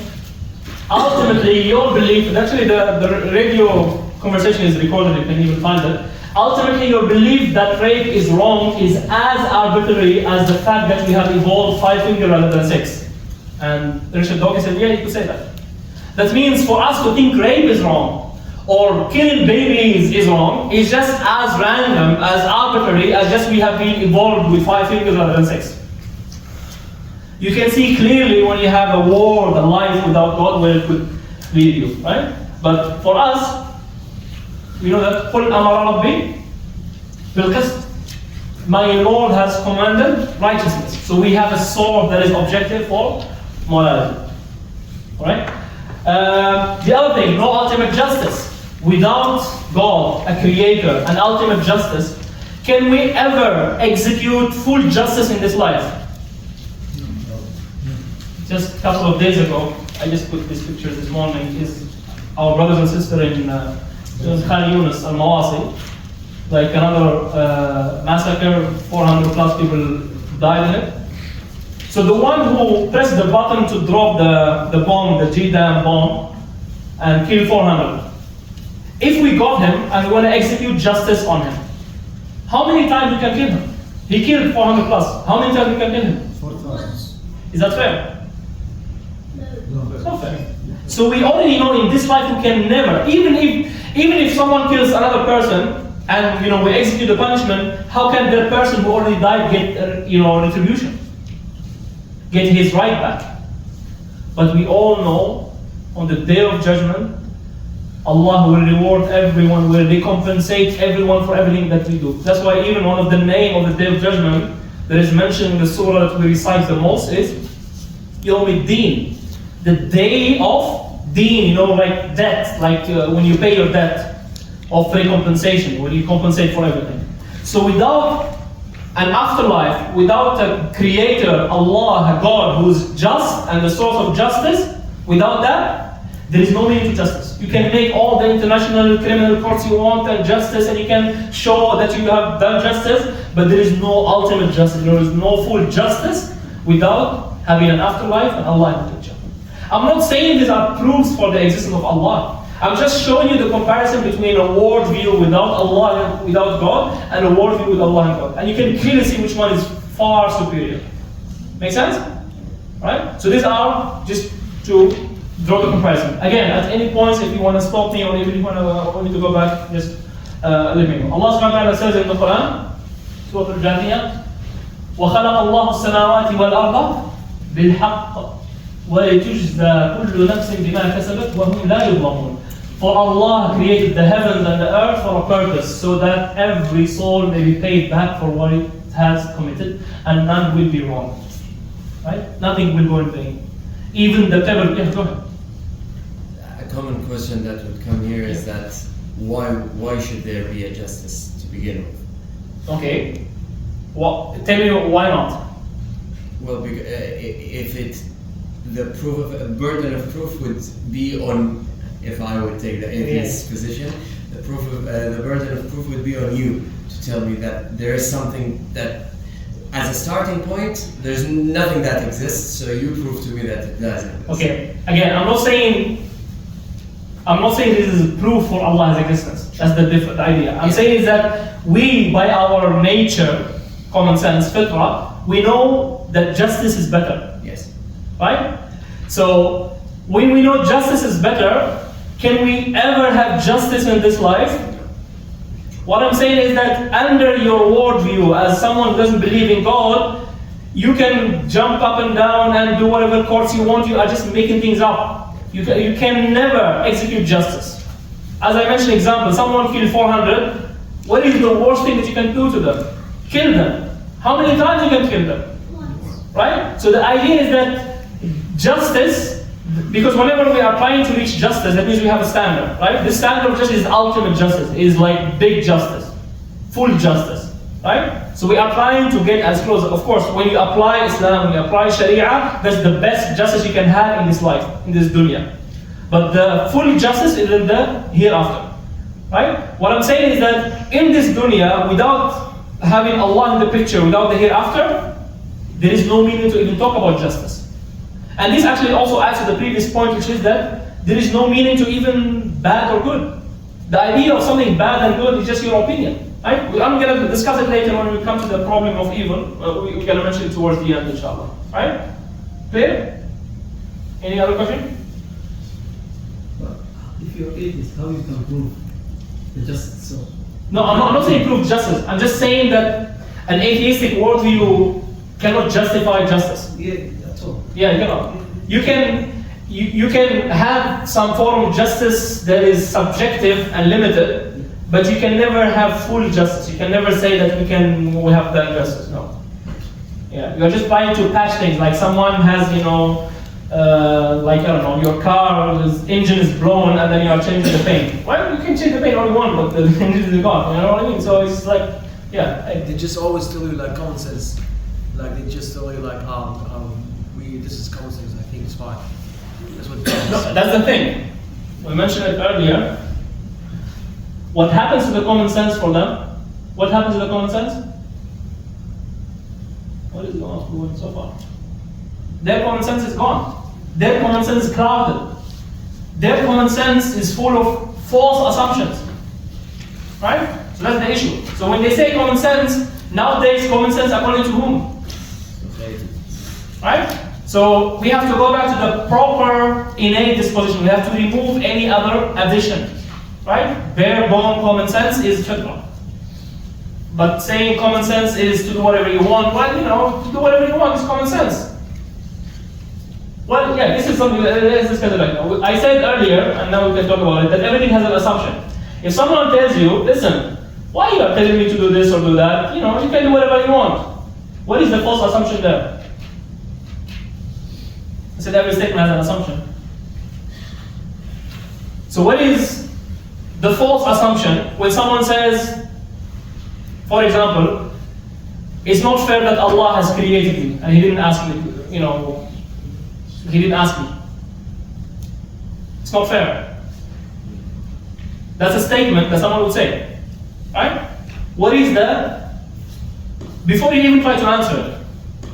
ultimately your belief, and actually the radio conversation is recorded, you can even find it, ultimately your belief that rape is wrong is as arbitrary as the fact that we have evolved 5 fingers rather than 6. And Richard Dawkins said, yeah, you could say that. That means for us to think rape is wrong, or killing babies is wrong, is just as random, as arbitrary, as just we have been evolved with 5 fingers rather than 6. You can see clearly when you have a war, a life without God, where it could lead you, right? But for us, we know that قُلْ أَمَرَ رَبِّي بِالْقِسْطِ. My Lord has commanded righteousness. So we have a sword that is objective for morality. Alright? The other thing, no ultimate justice. Without God, a creator, an ultimate justice, can we ever execute full justice in this life? Just a couple of days ago, I just put this picture this morning, is our brothers and sisters in Khan Yunus, Al-Mawasi. Like another massacre, 400 plus people died in it. So the one who pressed the button to drop the bomb, the G-Dam bomb, and kill 400. If we got him and we want to execute justice on him, how many times we can kill him? He killed 400 plus. How many times we can kill him? 4,000. Is that fair? No. It's not fair. So we already know in this life we can never, even if someone kills another person and we execute the punishment, how can the person who already died get retribution? Get his right back? But we all know on the day of judgment, Allah will reward everyone, will recompensate everyone for everything that we do. That's why even one of the name of the Day of Judgment that is mentioned in the surah that we recite the most is Yawmiddin, the day of deen, like debt, like when you pay your debt of recompensation, when you compensate for everything. So without an afterlife, without a creator, Allah, a God who's just and the source of justice, without that, there is no meaning to justice. You can make all the international criminal courts you want and justice, and you can show that you have done justice, but there is no ultimate justice. There is no full justice without having an afterlife and Allah in the picture. I'm not saying these are proofs for the existence of Allah. I'm just showing you the comparison between a worldview without Allah and without God, and a worldview with Allah and God. And you can clearly see which one is far superior. Make sense? Right? So these are just to draw the comparison. Again, at any points, if you want to stop me or if you want me to go back, just let me know. Allah subhanahu wa ta'ala says in the Quran, Surah Al-Jathiyah, وَخَلَقَ اللَّهُ السَّمَاوَاتِ وَالْأَرْضَ بِالْحَقِّ وَلِتُجْزَى كُلُّ نَفْسٍ بِمَا كَسَبَتْ وَهُمْ لَا يُظْلَمُونَ. For Allah created the heavens and the earth for a purpose, so that every soul may be paid back for what it has committed, and none will be wrong. Right? Nothing will go in vain. Even the pebble. Yeah, go ahead. A common question that would come here is that why should there be a justice to begin with? Okay. Well, tell me why not. Well, if the burden of proof would be on, if I would take the atheist position, the burden of proof would be on you to tell me that there is something that, as a starting point, there's nothing that exists, so you prove to me that it doesn't. Okay. Again, I'm not saying this is proof for Allah's existence. That's the idea. I'm saying is that we, by our nature, common sense, Fitrah, we know that justice is better. Yes. Right? So, when we know justice is better, can we ever have justice in this life? What I'm saying is that under your worldview, as someone who doesn't believe in God, you can jump up and down and do whatever courts you want. You are just making things up. You can never execute justice. As I mentioned, example, someone killed 400. What is the worst thing that you can do to them? Kill them. How many times you can kill them? Once. Right? So the idea is that justice, because whenever we are trying to reach justice, that means we have a standard, right? The standard of justice is ultimate justice, is like big justice, full justice, right? So we are trying to get as close. Of course, when you apply Islam, when you apply Sharia, that's the best justice you can have in this life, in this dunya. But the full justice is in the hereafter, right? What I'm saying is that in this dunya, without having Allah in the picture, without the hereafter, there is no meaning to even talk about justice. And this actually also adds to the previous point, which is that there is no meaning to even bad or good. The idea of something bad and good is just your opinion. Right? I'm going to discuss it later when we come to the problem of evil. We're going to mention it towards the end, inshallah. Right? Clear? Any other question? But if you're atheist, how you can prove the justice? So No, I'm not saying prove justice. I'm just saying that an atheistic worldview cannot justify justice. yeah, that's all. Yeah, you cannot. You can have some form of justice that is subjective and limited, but you can never have full justice. You can never say that we have done justice. No. Yeah, you're just trying to patch things. Like someone has, like I don't know, your car's engine is blown, and then you are changing the paint. Well, you can change the paint all you want, but the engine is gone. You know what I mean? So it's like, yeah. They just always tell you like common sense. Like they just tell you like, this is common sense. I think it's fine. That's what. No, that's the thing. We mentioned it earlier. What happens to the common sense for them? What happens to the common sense? What is going so far? Their common sense is gone. Their common sense is clouded. Their common sense is full of false assumptions. Right? So that's the issue. So when they say common sense, nowadays common sense according to whom? Right? So we have to go back to the proper innate disposition. We have to remove any other addition. Right? Bare bone common sense is fitrah. But saying common sense is to do whatever you want, well, to do whatever you want is common sense. Well, yeah, this is something let's discuss it right now. I said earlier, and now we can talk about it, that everything has an assumption. If someone tells you, listen, why you are telling me to do this or do that? You know, you can do whatever you want. What is the false assumption there? I said every statement has an assumption. So what is the false assumption when someone says, for example, it's not fair that Allah has created me and He didn't ask me, you know, He didn't ask me. It's not fair. That's a statement that someone would say, right? What is that? Before you even try to answer it,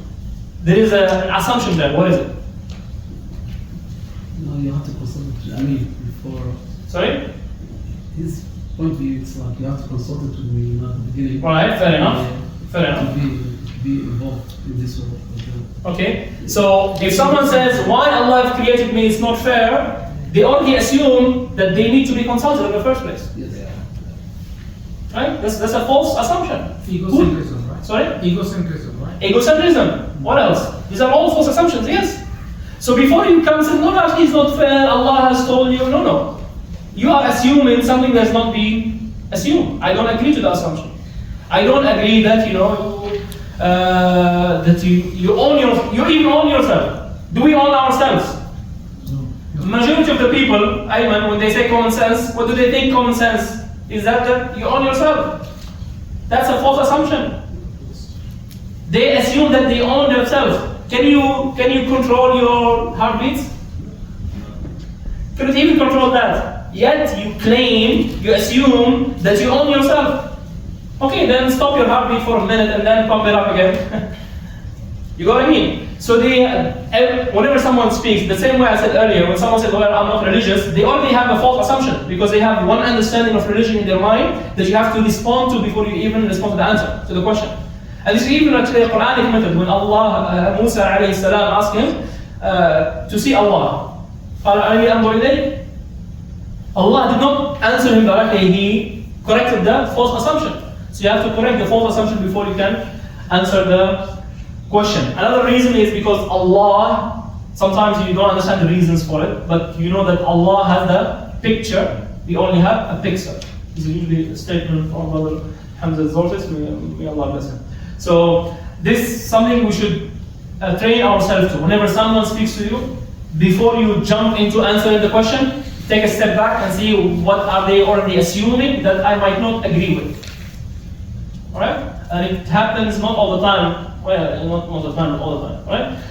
there is an assumption there. What is it? No, you have to consult. I mean, before. Sorry? His point of view, it's like you have to consult it with me at the beginning. Right, fair enough. Fair enough. To be involved in this world. Okay, so if someone says, why Allah has created me is not fair, they already assume that they need to be consulted in the first place. Yes. Right? That's a false assumption. Egocentrism, right? Sorry? Egocentrism, right? Egocentrism. What else? These are all false assumptions, yes. So before you come and say, no, actually it's not fair, Allah has told you, no. You are assuming something that has not been assumed. I don't agree to the assumption. I don't agree that, that you own you even own yourself. Do we own ourselves? No. Majority of the people, Ayman, when they say common sense, what do they think common sense? Is that you own yourself? That's a false assumption. They assume that they own themselves. Can you control your heartbeats? Couldn't even control that. Yet you claim, you assume that you own yourself. Okay, then stop your heartbeat for a minute and then pump it up again. You got what I mean? So whenever someone speaks, the same way I said earlier, when someone says, well, I'm not religious, they already have a false assumption because they have one understanding of religion in their mind that you have to respond to before you even respond to the answer, to the question. And this is even actually a Quranic method. When Musa alayhi salam asked him to see Allah, Allah did not answer him directly, he corrected the false assumption. So you have to correct the false assumption before you can answer the question. Another reason is because Allah, sometimes you don't understand the reasons for it, but you know that Allah has the picture, we only have a picture. This is usually a statement from Brother Hamza Zortis, may Allah bless him. So this is something we should train ourselves to. Whenever someone speaks to you, before you jump into answering the question, take a step back and see what are they already assuming that I might not agree with. Alright? And it happens not all the time. Well, not most of the time, but all the time. Alright?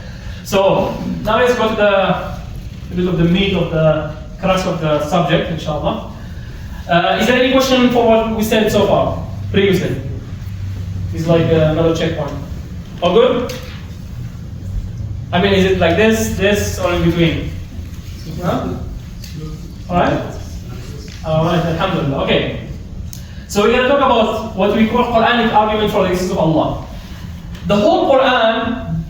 So now let's go to a bit of the meat of the crux of the subject, inshallah. Is there any question for what we said so far, previously? It's like another checkpoint. All good? I mean, is it like this, or in between? Huh? Alright? Alright, alhamdulillah. Okay. So we're going to talk about what we call Quranic argument for the existence of Allah. The whole Quran,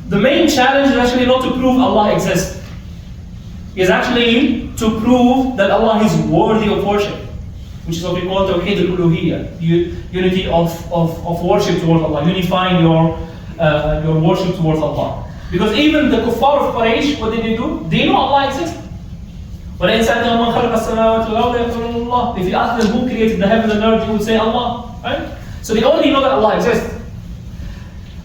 the main challenge is actually not to prove Allah exists. It's actually to prove that Allah is worthy of worship, which is what we call Tawheed al-Uluhiyyah, unity of worship towards Allah, unifying your worship towards Allah. Because even the kuffar of Quraysh, what did they do? They know Allah exists. If you ask them who created the heaven and earth, you would say Allah, right? So they only know that Allah exists.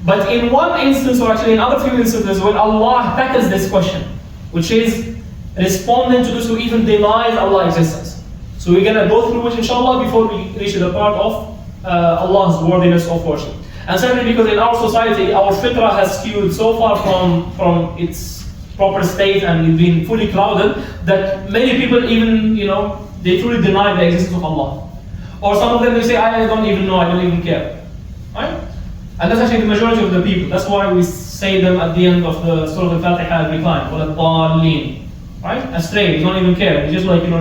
But in one instance, or actually in other few instances, when Allah tackles this question, which is responding to those who even denies Allah's existence. So we're going to go through it inshallah before we reach the part of Allah's worthiness of worship. And certainly because in our society, our fitrah has skewed so far from its proper state and it's been fully clouded that many people even, they truly deny the existence of Allah. Or some of them, they say, I don't even know, I don't even care. Right? And that's actually the majority of the people. That's why we say them at the end of the Surah Al-Fatiha every time, or al-Dallin. Right? Astray, they don't even care. They just live and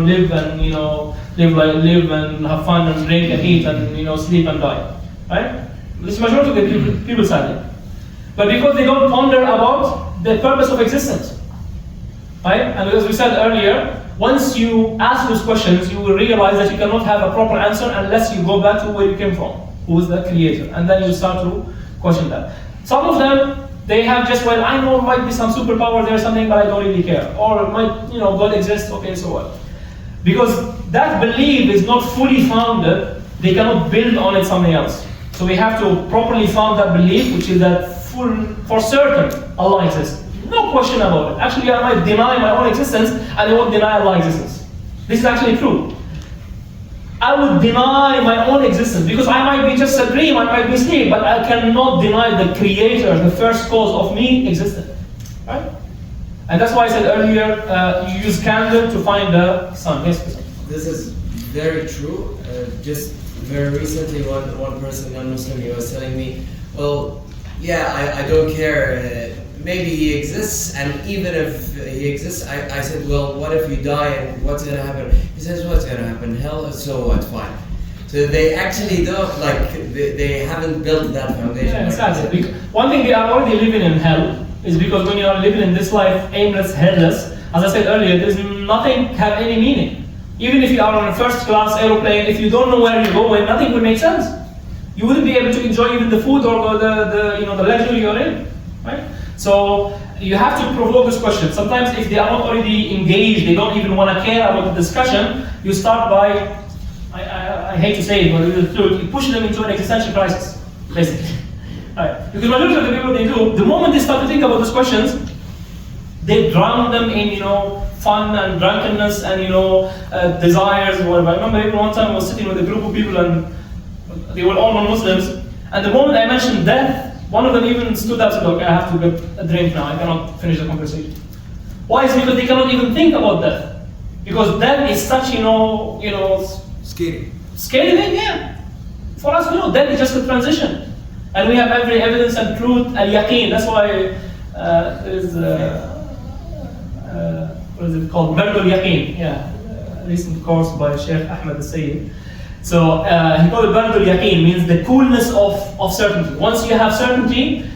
live and have fun and drink and eat and sleep and die. Right? This majority of the people sadly. But because they don't ponder about the purpose of existence. Right? And as we said earlier, once you ask those questions, you will realize that you cannot have a proper answer unless you go back to where you came from. Who is the creator? And then you start to question that. Some of them They have just, well, I know might be some superpower there or something, but I don't really care. Or might, God exists, okay, so what? Because that belief is not fully founded, they cannot build on it something else. So we have to properly found that belief, which is that for certain Allah exists. No question about it. Actually, I might deny my own existence, and I won't deny Allah's existence. This is actually true. I would deny my own existence because I might be just a dream, I might be asleep, but I cannot deny the creator, the first cause of me existed. Right? And that's why I said earlier, you use candle to find the sun. Yes, please. This is very true. Just very recently, one person, non-Muslim, he was telling me, well, yeah, I don't care. Maybe he exists, and even if he exists, I said, well, what if you die and what's going to happen? He says, what's going to happen? Hell, so what? Fine. So they actually don't, they haven't built that foundation. Yeah, exactly. One thing they are already living in hell is because when you are living in this life, aimless, headless, as I said earlier, there's nothing have any meaning. Even if you are on a first class aeroplane, if you don't know where you're going, nothing will make sense. You wouldn't be able to enjoy even the food or the luxury you're in, right? So you have to provoke this question. Sometimes if they are not already engaged, they don't even want to care about the discussion, you start by, I hate to say it, but it's the truth, you push them into an existential crisis, basically. Right. Because majority of the people they do, the moment they start to think about these questions, they drown them in fun and drunkenness and desires and whatever. I remember even one time I was sitting with a group of people and they were all non-Muslims, and the moment I mentioned death, one of them even stood up and said, okay, I have to get a drink now, I cannot finish the conversation. Why? It's because they cannot even think about death. Because death is such, Scary. scary thing, yeah. For us, death is just a transition. And we have every evidence and truth and yaqeen. That's why there's, what is it called? Bardul Yaqeen, yeah. A recent course by Sheikh Ahmed al-Sayyid. So he called it Bardul Yaqeen, means the coolness of certainty. Once you have certainty,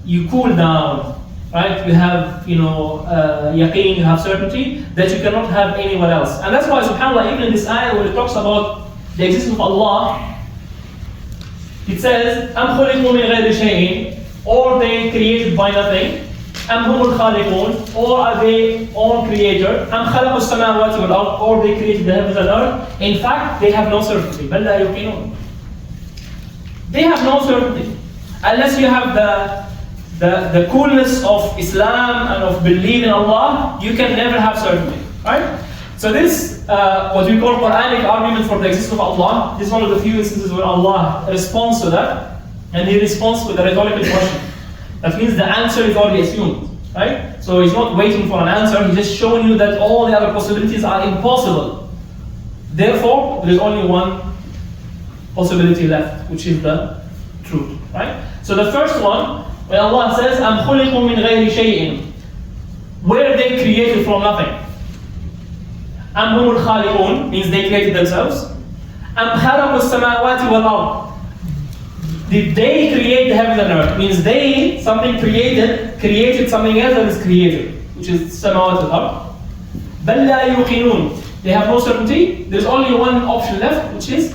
you cool down, right? You have, yaqeen, you have certainty that you cannot have anywhere else. And that's why, subhanAllah, even in this ayah where it talks about the existence of Allah, it says, أَمْ خُلِقُوا مِنْ غَيْرِ شَيْءٍ, or they created by nothing, أَمْ هُمُ الْخَالِقُونَ, or are they own creator, أَمْ خَلَقُوا السَّمَاوَاتِ وَالْأَرْضِ, or they created the heavens and earth. In fact, they have no certainty. بَلْ لَا يُقِنُونَ. They have no certainty. Unless you have the coolness of Islam and of belief in Allah, you can never have certainty. Right? So this, what we call Quranic argument for the existence of Allah, this is one of the few instances where Allah responds to that, and He responds with a rhetorical question. That means the answer is already assumed, right? So He's not waiting for an answer, He's just showing you that all the other possibilities are impossible. Therefore, there is only one possibility left, which is the truth, right? So the first one, when Allah says, أَمْ خُلِقُوا مِنْ غَيْرِ شَيْءٍ, were they created from nothing? أَمْ هُمُ الْخَالِقُونَ, means they created themselves. أَمْ خَلَقُوا السَّمَاوَاتِ وَالْأَرْضِ, did they create the heavens and earth? Means they, something created something else that is created, which is samawat al-ard. بَلْ لَا يُقِنُونَ, they have no certainty. There's only one option left, which is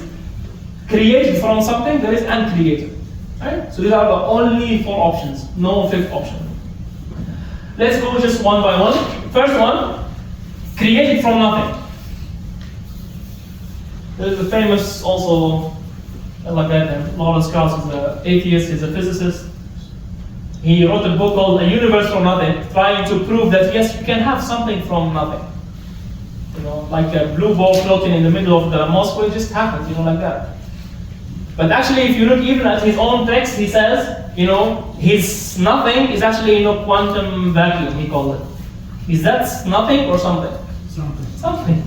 created from something that is uncreated. Right? So these are the only four options, no fifth option. Let's go just one by one. First one, created from nothing. There's a famous also, like that, Lawrence Krauss is an atheist, he's a physicist. He wrote a book called A Universe from Nothing, trying to prove that yes, you can have something from nothing. Like a blue ball floating in the middle of the mosque, it just happens, like that. But actually, if you look even at his own text, he says, his nothing is actually quantum vacuum, he called it. Is that nothing or something? Something.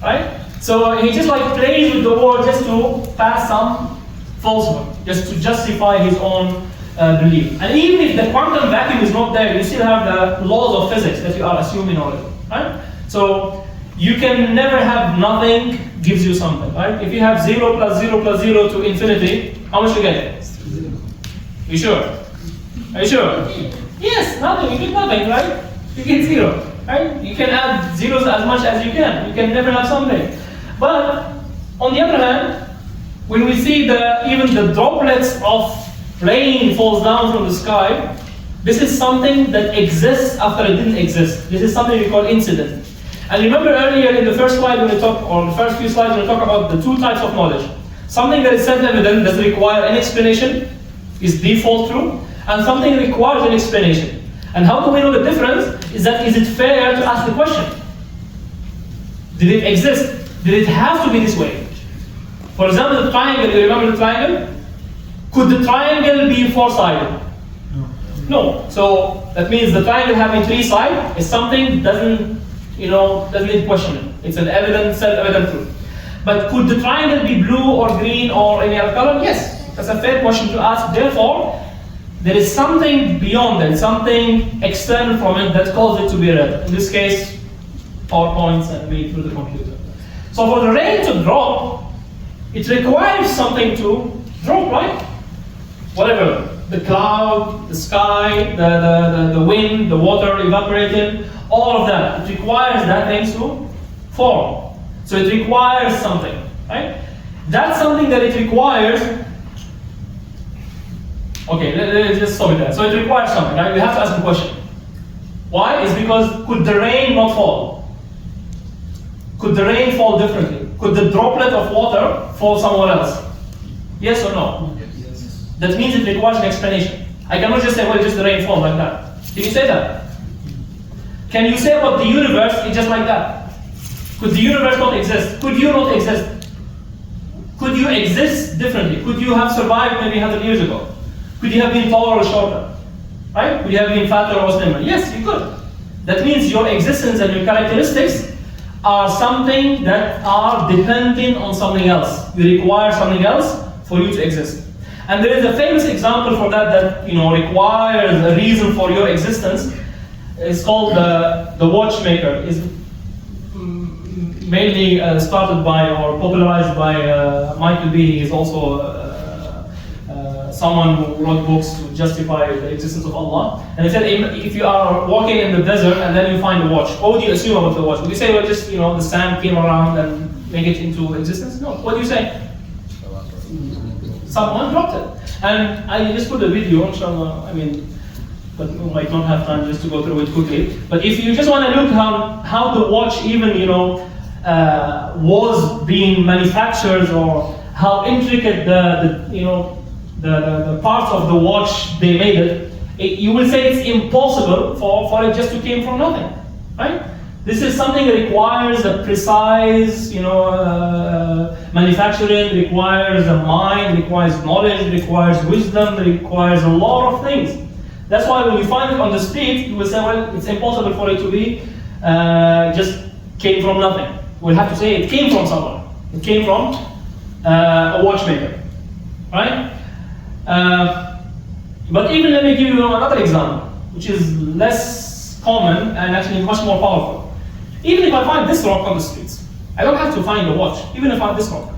Right? So he just plays with the word just to pass some falsehood, just to justify his own belief. And even if the quantum vacuum is not there, you still have the laws of physics that you are assuming already. Right? So you can never have nothing gives you something. Right? If you have 0 plus 0 plus 0 to infinity, how much you get? 0. You sure? Are you sure? Yes, nothing. You get nothing, right? You get 0. Right? You can add zeros as much as you can. You can never have something. But on the other hand, when we see even the droplets of rain falls down from the sky, this is something that exists after it didn't exist. This is something we call incident. And remember earlier in the first slide when we talk, or the first few slides when we talk about the two types of knowledge. Something that is self-evident, doesn't require an explanation, is default true, and something requires an explanation. And how do we know the difference? Is it fair to ask the question? Did it exist? Did it have to be this way? For example, the triangle, you remember the triangle? Could the triangle be four-sided? No. So that means the triangle having three sides is something doesn't need questioning. It's an evident, self-evident truth. But could the triangle be blue or green or any other color? Yes. That's a fair question to ask. Therefore, there is something beyond it, something external from it that calls it to be read. In this case, PowerPoints and made through the computer. So for the rain to drop, it requires something to drop, right? Whatever. The cloud, the sky, the wind, the water evaporating, all of that. It requires that things to form. So it requires something, right? That's something that it requires. Okay, let's just stop it there. So it requires something, right? We have to ask the question. Why? It's because could the rain not fall? Could the rain fall differently? Could the droplet of water fall somewhere else? Yes or no? Yes. That means it requires an explanation. I cannot just say, well, just the rain falls like that. Can you say that? Can you say about the universe is just like that? Could the universe not exist? Could you not exist? Could you exist differently? Could you have survived maybe 100 years ago? Could you have been taller or shorter? Right? Could you have been fatter or slimmer? Yes, you could. That means your existence and your characteristics are something that are dependent on something else. You require something else for you to exist. And there is a famous example for that requires a reason for your existence. It's called the Watchmaker. It's mainly started by or popularized by Michael B. He is also someone who wrote books to justify the existence of Allah. And he said, if you are walking in the desert and then you find a watch, what would you assume about the watch? Would you say, well, just the sand came around and make it into existence? No. What do you say? Someone dropped it. And I just put a video, inshallah, but we might not have time just to go through it quickly. But if you just want to look how the watch even, was being manufactured, or how intricate the parts of the watch they made it, you will say it's impossible for it just to came from nothing, right? This is something that requires a precise, manufacturing, requires a mind, requires knowledge, requires wisdom, requires a lot of things. That's why when you find it on the street, you will say, well, it's impossible for it to be just came from nothing. We'll have to say it came from somewhere. It came from a watchmaker, right? But even let me give you another example, which is less common and actually much more powerful. Even if I find this rock on the streets, I don't have to find a watch, even if I find this rock.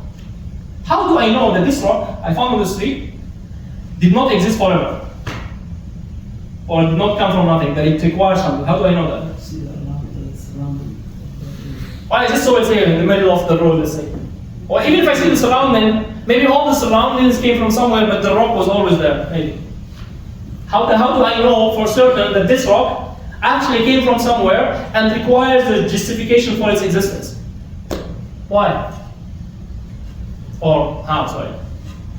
How do I know that this rock I found on the street did not exist forever? Or did not come from nothing, that it requires something? How do I know that? See that it's random. Why is it so it's here in the middle of the road, let's say? Or even if I see the surrounding, maybe all the surroundings came from somewhere, but the rock was always there, maybe. How do I know for certain that this rock actually came from somewhere and requires a justification for its existence? Why? Or how, sorry?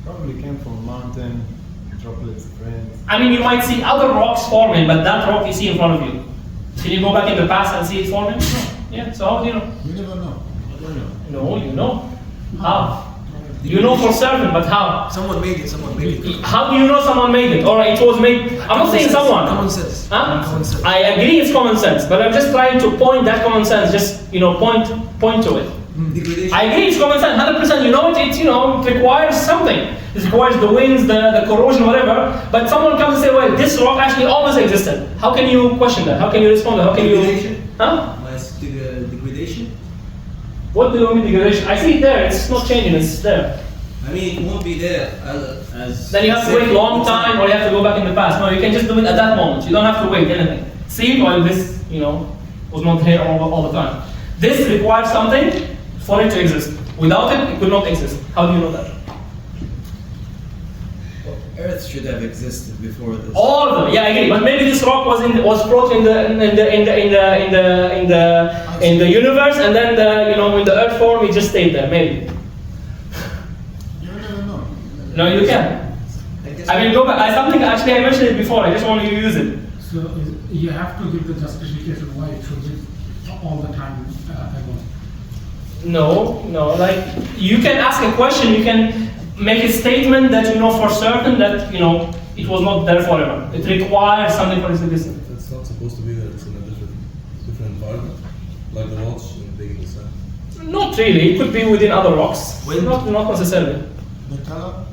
Probably came from a mountain, droplets of rain. You might see other rocks forming, but that rock you see in front of you. Can you go back in the past and see it forming? No. Yeah, so how do you know? You never know. No, you know. How? You know for certain, but how? Someone made it. How do you know someone made it? Or it was made? I'm not saying someone. Common sense. Huh? Common sense. I agree it's common sense, but I'm just trying to point that common sense, just point to it. Degradation. I agree it's common sense, 100%. You know it requires something. It requires the winds, the corrosion, whatever. But someone comes and say, well, this rock actually always existed. How can you question that? How can you respond to that? How can you? Degradation. Huh? Degradation. What do you mean degradation? I see it there. It's not changing. It's there. It won't be there as. Then you have to wait a long time, or you have to go back in the past. No, you can just do it at that moment. You don't have to wait anything. See, while this, was not here all the time. This requires something for it to exist. Without it, it could not exist. How do you know that? Earth should have existed before this. All of them, yeah, I agree. But maybe this rock was brought in the universe, and then in the earth form it just stayed there. Maybe. You never know. No, you can. I mean, go back. Something actually I mentioned it before. I just want you to use it. So you have to give the justification why it should be all the time ago. No. Like you can ask a question. You can make a statement that you know for certain that it was not there forever. It requires something for its existence. It's not supposed to be that it's in a different environment, like the watch in Big in the Sun. Not really. It could be within other rocks. Not necessarily. The color?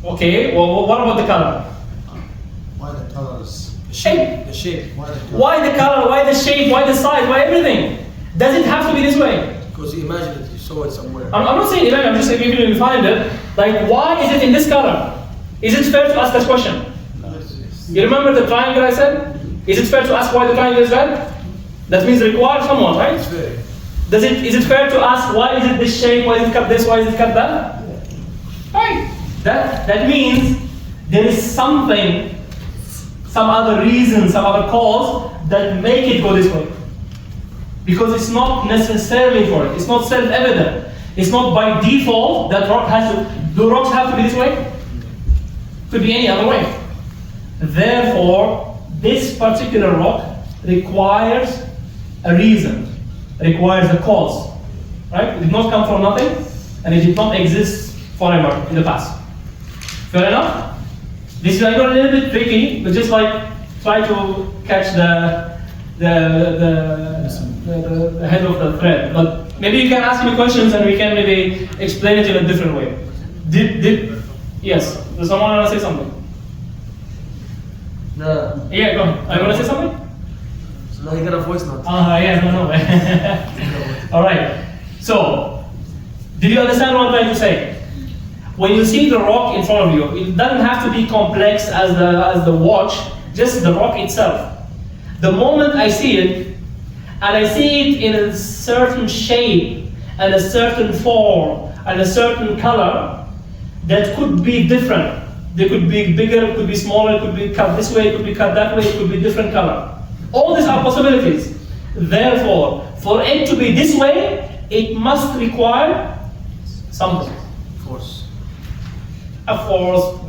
Okay. Well, what about the color? Why the colors? Shape. The shape. Why the color? Why the color? Why the shape? Why the size? Why everything? Does it have to be this way? Because you imagine it, you saw it somewhere. I'm not saying imagine. I'm just saying if you find it. Like, why is it in this color? Is it fair to ask this question? You remember the triangle I said? Is it fair to ask why the triangle is red? That means it requires someone, right? It's very. Is it fair to ask why is it this shape? Why is it cut this? Why is it cut that? Right. That means there is something, some other reason, some other cause that make it go this way. Because it's not necessarily for it. It's not self-evident. It's not by default that do rocks have to be this way? Could be any other way. Therefore, this particular rock requires a reason, requires a cause. Right? It did not come from nothing, and it did not exist forever in the past. Fair enough? This is a little bit tricky, but just like try to catch the head of the thread. But maybe you can ask me questions and we can maybe explain it in a different way. Yes? Does someone want to say something? No. Yeah, go ahead. Are you going to say something? No, you got a voice note. Yeah, no. Alright. So, did you understand what I'm trying to say? When you see the rock in front of you, it doesn't have to be complex as the watch, just the rock itself. The moment I see it, and I see it in a certain shape, and a certain form, and a certain color, that could be different. They could be bigger, it could be smaller, it could be cut this way, it could be cut that way, it could be different color. All these are possibilities. Therefore, for it to be this way, it must require something. Force. A force,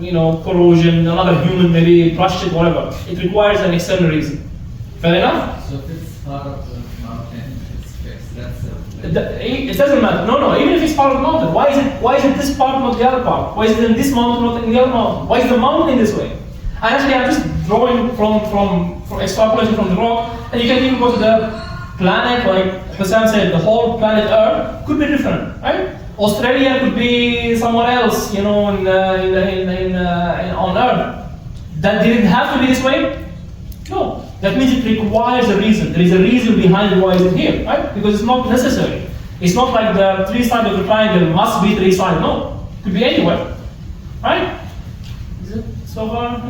corrosion, another human maybe crushed it, whatever. It requires an external reason. Fair enough? So if it's part of the mountain, it's fixed. That's it doesn't matter. No. Even if it's part of the mountain, why is it this part, not the other part? Why is it in this mountain, not in the other mountain? Why is the mountain in this way? I'm just drawing from extrapolation from the rock, and you can even go to the planet, like Hussam said, the whole planet Earth could be different, right? Australia could be somewhere else, on Earth. That didn't have to be this way? No. That means it requires a reason. There is a reason behind why is it here, right? Because it's not necessary. It's not like the three sides of the triangle must be three sides. No. It could be anywhere. Right? Is it so far?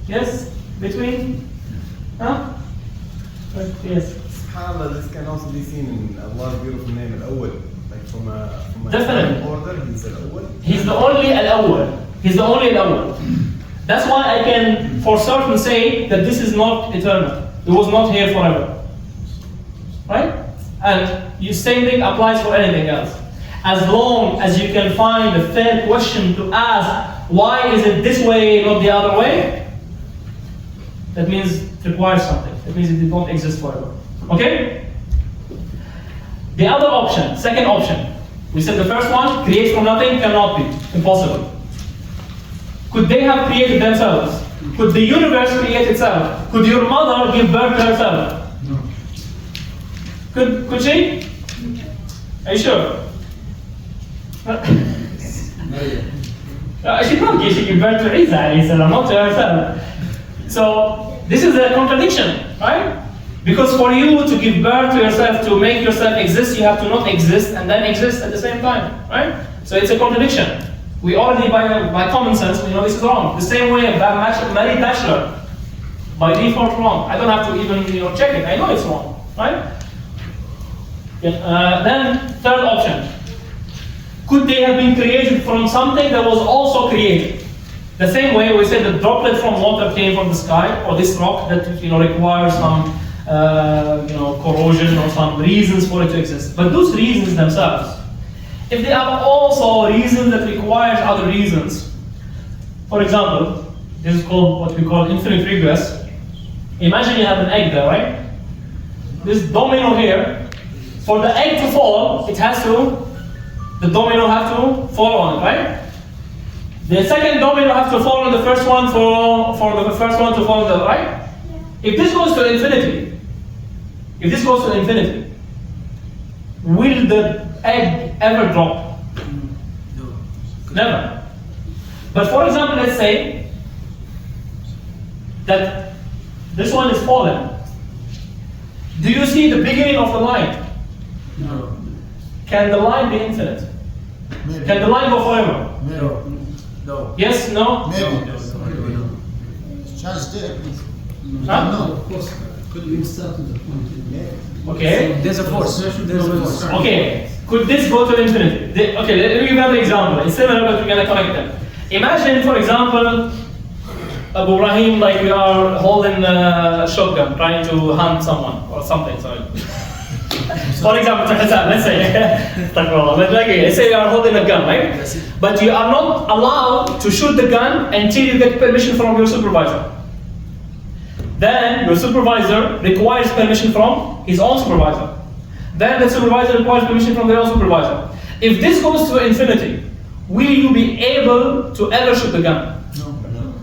Yes? Between? Huh? Yes. SubhanAllah, this can also be seen in Allah's beautiful name, Al-Awwal. Like from a Definitely. order, He's Al-Awwal. He's the only Al-Awwal. He's the only Al-Awwal. That's why I can for certain say that this is not eternal. It was not here forever. Right? And the same thing applies for anything else. As long as you can find a fair question to ask, why is it this way, not the other way? That means it requires something. That means it did not exist forever. Okay? The other option, second option. We said the first one, create from nothing, cannot be. Impossible. Could they have created themselves? Could the universe create itself? Could your mother give birth to herself? No. Could she? Are you sure? She can't give birth to Isa, not to herself. So this is a contradiction, right? Because for you to give birth to yourself, to make yourself exist, you have to not exist and then exist at the same time, right? So it's a contradiction. We already, by common sense, we know this is wrong. The same way a married bachelor, by default wrong. I don't have to even check it. I know it's wrong, right? Then third option. Could they have been created from something that was also created? The same way we said the droplet from water came from the sky, or this rock that requires some corrosion or some reasons for it to exist. But those reasons themselves, if they are also reasons that requires other reasons, for example, this is called what we call infinite regress. Imagine you have an egg there, right? This domino here, for the egg to fall, the domino has to fall on it, right? The second domino has to fall on the first one for the first one to fall on the right. If this goes to infinity, will the egg ever drop? No. Never. But for example, let's say that this one is fallen. Do you see the beginning of the line? No. Can the line be infinite? Maybe. Can the line go forever? No. No. Yes, no? Maybe. No. Chance there. Huh? No. Of course, could we start with the point? Okay. There's a force. There's a force. Okay. Could this go to infinity? Okay, let me give another example. It's similar, but we're going to connect them. Imagine, for example, Abu Rahim, like we are holding a shotgun, trying to hunt someone or something. Sorry. For example, let's say, let's say you are holding a gun, right? But you are not allowed to shoot the gun until you get permission from your supervisor. Then your supervisor requires permission from his own supervisor. Then the supervisor requires permission from their own supervisor. If this goes to infinity, will you be able to ever shoot the gun? No.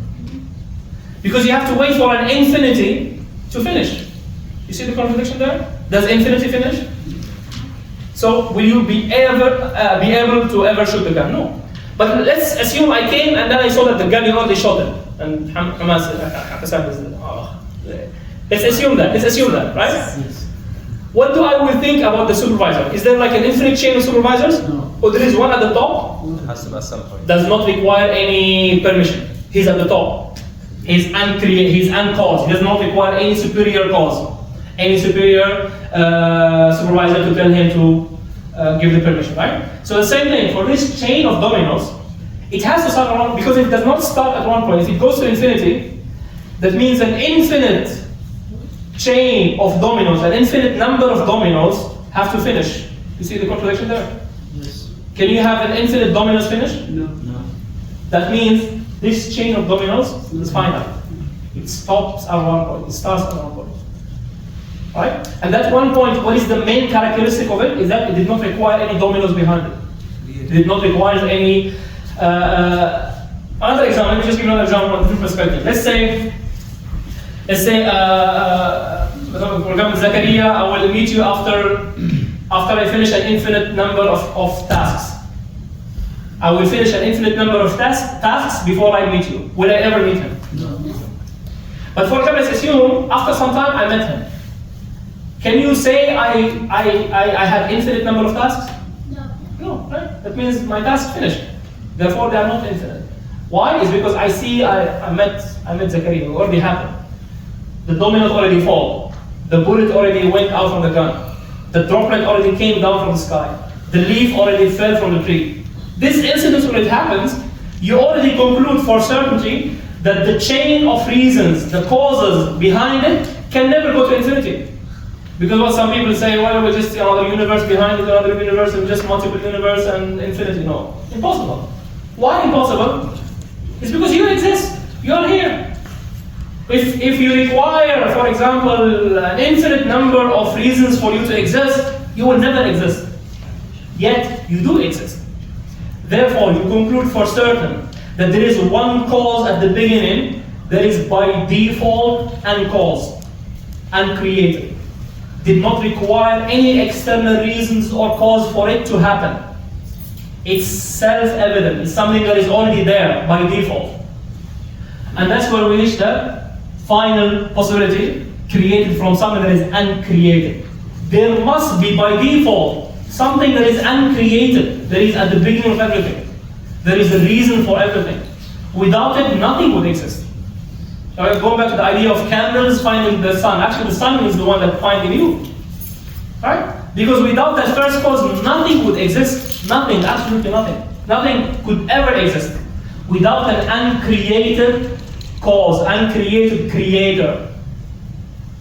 Because you have to wait for an infinity to finish. You see the contradiction there? Does infinity finish? So will you be able to ever shoot the gun? No. But let's assume I came and then I saw that the gun you already shot it. And Hamas, let's assume that, right? Yes. What do I will think about the supervisor? Is there like an infinite chain of supervisors? No. Or there is one at the top? Has to be at some point. Does not require any permission. He's at the top. He's uncreated, he's uncaused. He does not require any superior cause. Any superior supervisor to tell him to give the permission, right? So the same thing, for this chain of dominoes, it has to start around, because it does not start at one point. If it goes to infinity, that means an infinite chain of dominoes, an infinite number of dominoes have to finish. You see the contradiction there? Yes. Can you have an infinite dominoes finish? No. That means this chain of dominoes is finite. It stops at one point, it starts at one point. Right? And that one point, what is the main characteristic of it? Is that it did not require any dominoes behind it. It did not require any... another example, let me just give you another example from a different perspective. Let's say, for example, Zakaria, I will meet you after I finish an infinite number of tasks. I will finish an infinite number of tasks before I meet you. Will I ever meet him? No. But for example, let's assume after some time I met him. Can you say I have infinite number of tasks? No, right? That means my tasks finished. Therefore, they are not infinite. Why? It's because I see I met Zakaria. It already happened. The dominoes already fall. The bullet already went out from the gun. The droplet already came down from the sky. The leaf already fell from the tree. This incident, when it happens, you already conclude for certainty that the chain of reasons, the causes behind it, can never go to infinity. Because what some people say, well, we're just another universe behind it, another universe, and just multiple universe and infinity. No, impossible. Why impossible? It's because you exist. You are here. If you require, for example, an infinite number of reasons for you to exist, you will never exist. Yet, you do exist. Therefore, you conclude for certain that there is one cause at the beginning that is by default uncaused, uncreated. Did not require any external reasons or cause for it to happen. It's self-evident. It's something that is already there by default. And that's where we reach the final possibility, created from something that is uncreated. There must be by default something that is uncreated, that is at the beginning of everything. There is a reason for everything. Without it, nothing would exist. Going back to the idea of candles finding the sun. Actually, the sun is the one that finding you. Right? Because without that first cause, nothing would exist. Nothing, absolutely nothing. Nothing could ever exist. without an uncreated cause, uncreated creator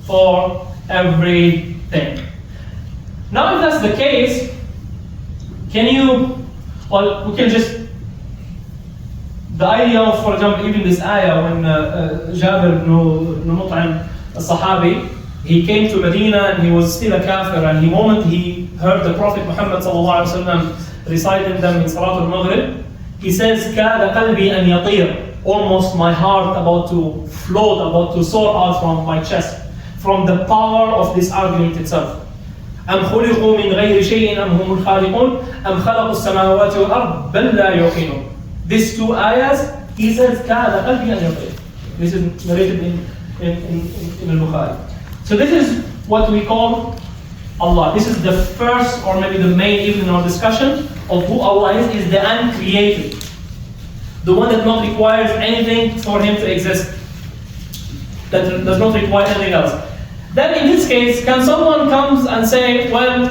for everything. Now, if that's the case, can you, well, we can just, the idea of, for example, even this ayah, when Jabir ibn Mut'im, a Sahabi, he came to Medina and he was still a kafir, and the moment he heard the Prophet Muhammad ﷺ reciting them in Salat al-Maghrib, he says, كَادَ قَلْبِي أَنْ يَطِيرُ, almost my heart about to float, about to soar out from my chest, from the power of this argument itself. أَمْ خُلِقُوا مِنْ غَيْرِ شَيْءٍ أَمْ هُمُ الْخَالِقُونَ أَمْ خَلَقُوا السَّمَاوَاتِ وَالْأَرْضِ بَلْ لَا يُوقِنُونَ. These two ayahs, he says, كَادَ قَلْبِي أَنْ يَطِيرُ. This is narrated in Al-Bukhari. So this is what we call Allah. This is the first, or maybe the main, even in our discussion of who Allah is the uncreated. The one that not requires anything for him to exist. That does not require anything else. Then in this case, can someone come and say, well,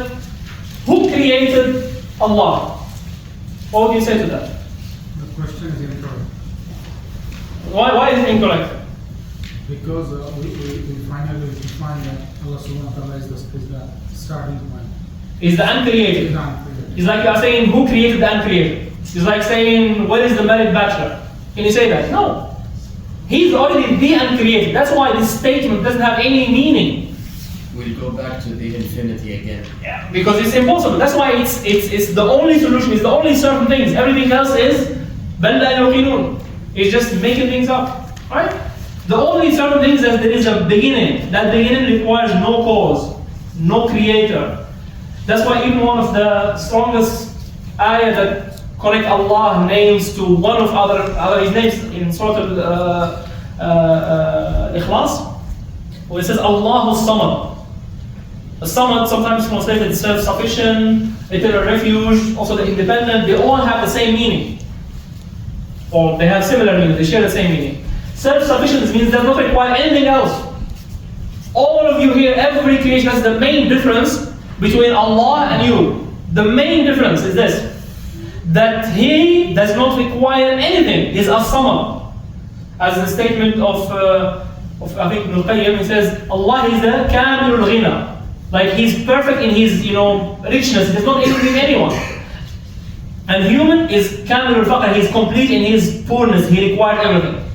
who created Allah? What would you say to that? The question is incorrect. Why is it incorrect? Because we finally find that Allah subhanahu wa ta'ala is the starting point. Is the uncreated. Is the uncreated. It's like you are saying, who created the uncreated? It's like saying, where is the married bachelor? Can you say that? No. He's already the uncreated. That's why this statement doesn't have any meaning. We'll go back to the infinity again. Yeah, because it's impossible. That's why it's the only solution. It's the only certain things. Everything else is بَلْ لَا يُوقِنُونَ. It's just making things up. Right? The only certain things is that there is a beginning. That beginning requires no cause, no creator. That's why even one of the strongest ayah that connect Allah names to one of other his names in Surah Al-Ikhlas, where it says Allahu Samad. The Samad sometimes translated self-sufficient, eternal refuge, also the independent. They all have the same meaning, or they have similar meaning. They share the same meaning. Self-sufficient means does not require anything else. All of you here, every creation has the main difference between Allah and you. The main difference is this, that He does not require anything. He's as-Samad. As the statement of I think Ibn al-Qayyim, he says, Allah is the Kamilul Ghina. Like He's perfect in His richness. He does not need anyone. And human is Kamilul Faqr. He's complete in His poorness. He requires everything.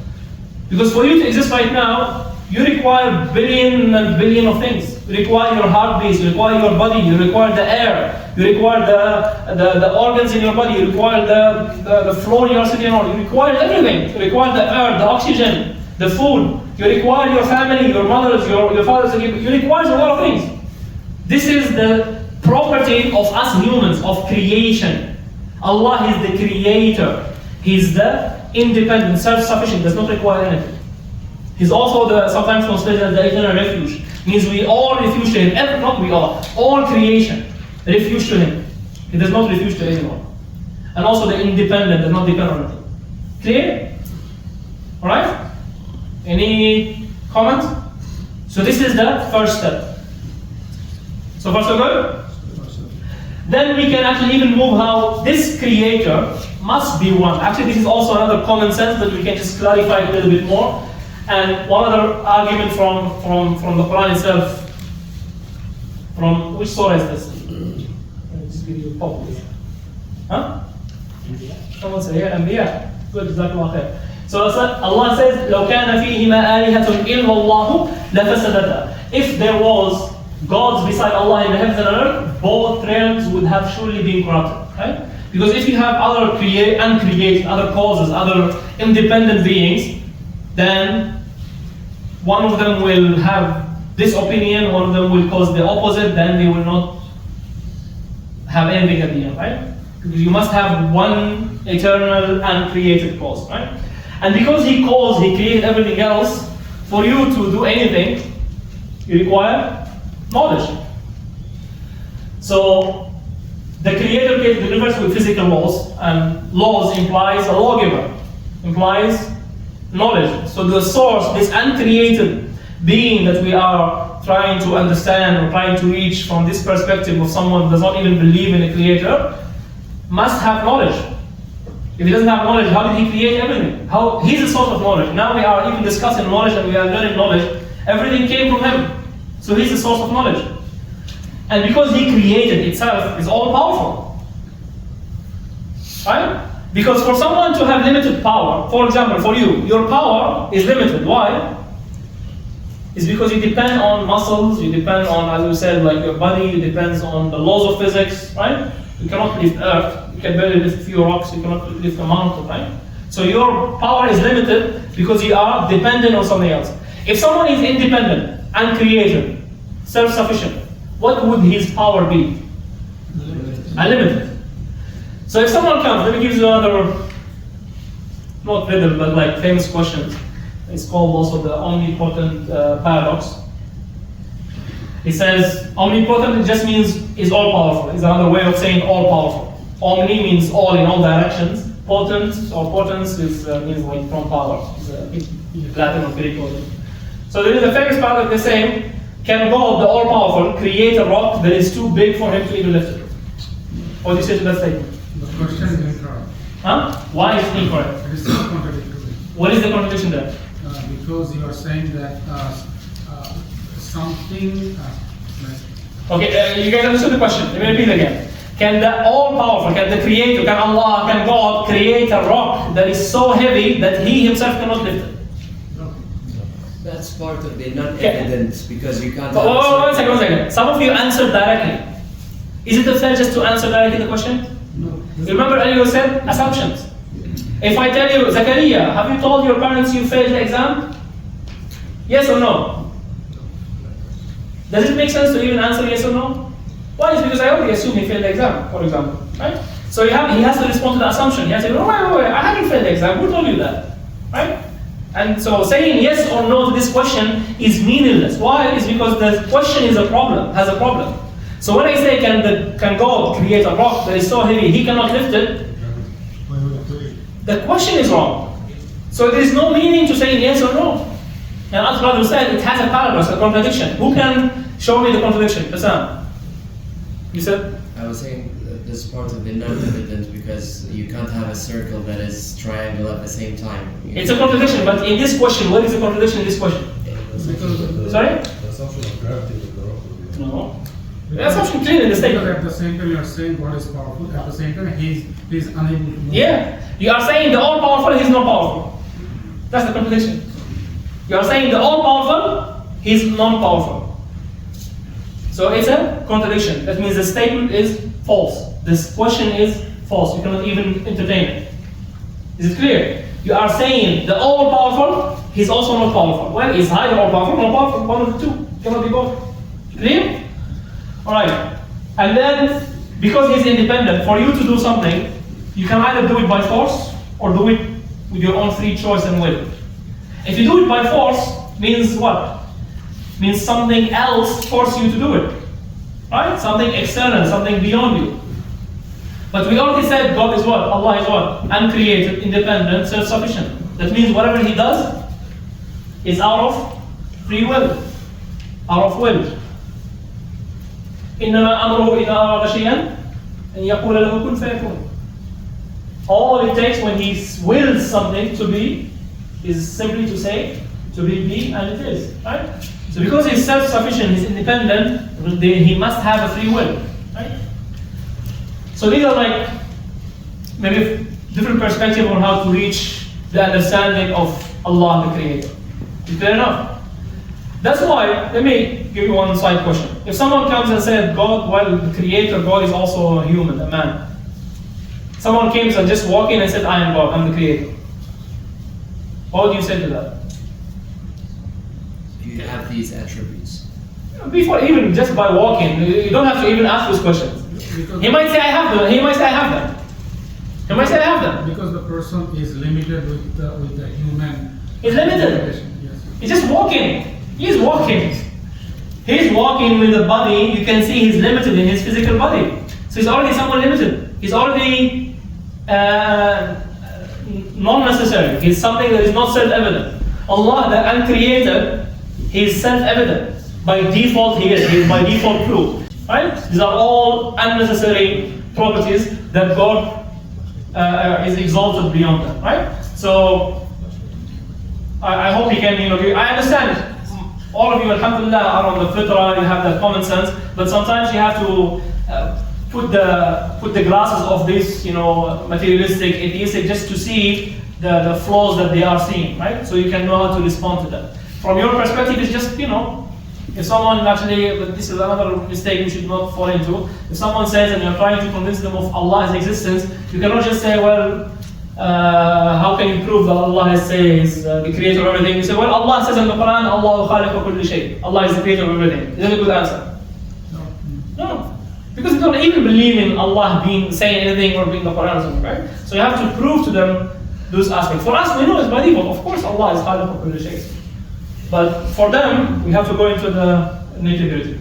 Because for you to exist right now, you require billion and billion of things. You require your heartbeats, you require your body, you require the air, you require the organs in your body, you require the floor you are sitting on, you require everything. You require the air, the oxygen, the food, you require your family, your mothers, your fathers, you require a lot of things. This is the property of us humans, of creation. Allah is the creator. He's the independent, self-sufficient, does not require anything. He's also sometimes translated as the eternal refuge. Means we all refuge to Him. Not we all creation refuge to Him. He does not refuge to anyone. And also the independent does not depend on anything. Clear? Alright? Any comments? So this is the first step. So far so good? Then we can actually even move how this creator must be one. Actually, this is also another common sense that we can just clarify a little bit more. And one other argument from the Quran itself. From which surah is this? I'll just give you a pop. Huh? Someone say, yeah, Anbiya. Good, Jazakallah khair. So Allah says, لو كان فيهما آلهة إلا الله لفسدتا. If there was gods beside Allah in the heavens and earth, both realms would have surely been corrupted. Right? Because if you have other uncreated, other causes, other independent beings, then one of them will have this opinion, one of them will cause the opposite, then they will not have anything at the end, right? Because you must have one eternal uncreated cause, right? And because He created everything else, for you to do anything, you require knowledge. So the Creator created the universe with physical laws, and laws implies a lawgiver, implies knowledge. So the source, this uncreated being that we are trying to understand or trying to reach from this perspective of someone who does not even believe in a creator, must have knowledge. If he doesn't have knowledge, how did he create everything? How he's the source of knowledge. Now we are even discussing knowledge and we are learning knowledge. Everything came from him. So he's the source of knowledge. And because he created itself, is all powerful. Right? Because for someone to have limited power, for example, for you, your power is limited. Why? It's because you depend on muscles, you depend on, as we said, like your body, you depend on the laws of physics, right? You cannot lift earth, you can barely lift a few rocks, you cannot lift a mountain, right? So your power is limited because you are dependent on something else. If someone is independent, uncreated, self-sufficient, what would his power be? Unlimited. So if someone comes, let me give you another, not riddle, but like famous questions. It's called also the Omnipotent Paradox. It says, omnipotent just means is all powerful. It's another way of saying all powerful. Omni means all in all directions. Potent or potence is means like from power. It's Latin or Greek word. So there is a famous paradox they say, can God, the all-powerful, create a rock that is too big for him to even lift it? What do you say to that statement? The question is incorrect. Huh? Why is it incorrect? It is not contradictory. What is the contradiction there? Because you are saying that something. Okay, you guys understood the question. Let me repeat again. Can the all-powerful, can the creator, can Allah, can God create a rock that is so heavy that he himself cannot lift it? That's part of the non-evidence because you can't. One second. Some of you answered directly. Is it fair just to answer directly the question? No. Remember earlier you said assumptions. If I tell you, Zakaria, have you told your parents you failed the exam? Yes or no? Does it make sense to even answer yes or no? Why? It's because I already assume he failed the exam, for example. Right? So he has to respond to the assumption. He has to say, wait, I haven't failed the exam. Who told you that? Right? And so saying yes or no to this question is meaningless. Why? It's because the question is a problem, has a problem. So when I say can God create a rock that is so heavy he cannot lift it, the question is wrong. So there is no meaning to saying yes or no. And as brother said, it has a paradox, a contradiction. Who can show me the contradiction? Hassan, you said? I was saying this is part of the non-evidence because you can't have a circle that is triangle at the same time. It's a contradiction, but in this question, what is the contradiction in this question? Sorry? The assumption of gravity of the rock would be. No. The assumption clear in the statement. At the same time, you are saying God is powerful. At the same time, he is unable to move. Yeah. You are saying the all-powerful, he's not powerful. That's the contradiction. You are saying the all-powerful, he's non-powerful. So it's a contradiction. That means the statement is false. This question is false. You cannot even entertain it. Is it clear? You are saying the all-powerful, he's also not powerful. Well, is either all-powerful or not powerful? One of the two. Cannot be both. Clear? Alright. And then, because he's independent, for you to do something, you can either do it by force or do it with your own free choice and will. If you do it by force, means what? Means something else forces you to do it. Right? Something external, something beyond you. But we already said God is what? Allah is what? Uncreated, independent, self-sufficient. That means whatever he does is out of free will. Out of will. إنما أمره إذا أراد شيئا أن يقول له كن فيكون. All it takes when he wills something to be is simply to say to be and it is. Right? So because he's self-sufficient, he's independent, he must have a free will. Right? So these are like maybe different perspective on how to reach the understanding of Allah the Creator. Is clear enough? That's why, let me give you one side question. If someone comes and said, God, well, the Creator, God is also a human, a man. Someone came and just walked in and said, I am God, I'm the Creator. What would you say to that? Do you have these attributes? Before, even just by walking, you don't have to even ask those questions. He might say, I have them. He might say, I have them. He might say, I have them. Because the person is limited with the human. He's limited. Yes. He's just walking. He's walking. He's walking with a body. You can see he's limited in his physical body. So he's already somewhat limited. He's already non-necessary. He's something that is not self-evident. Allah, the uncreated, he is self-evident. By default, he is by default true. Right? These are all unnecessary properties that God is exalted beyond that, right? So I hope you can, I understand all of you, alhamdulillah, are on the fitrah, you have that common sense, but sometimes you have to put the glasses of this, materialistic, atheistic, just to see the flaws that they are seeing, right? So you can know how to respond to them. From your perspective, it's just, if someone actually, but this is another mistake we should not fall into. If someone says and you're trying to convince them of Allah's existence, you cannot just say, well, how can you prove that Allah is the creator of everything? You say, well, Allah says in the Quran, Allahu khaliqu kulli shay. Allah is the creator of everything. Is that a good answer? No. Because they don't even believe in Allah saying anything or being the Quran or something, right? So you have to prove to them those aspects. For us, we know it's by default. Of course, Allah is khaliqu kulli shay. But for them, we have to go into the nitty-gritty.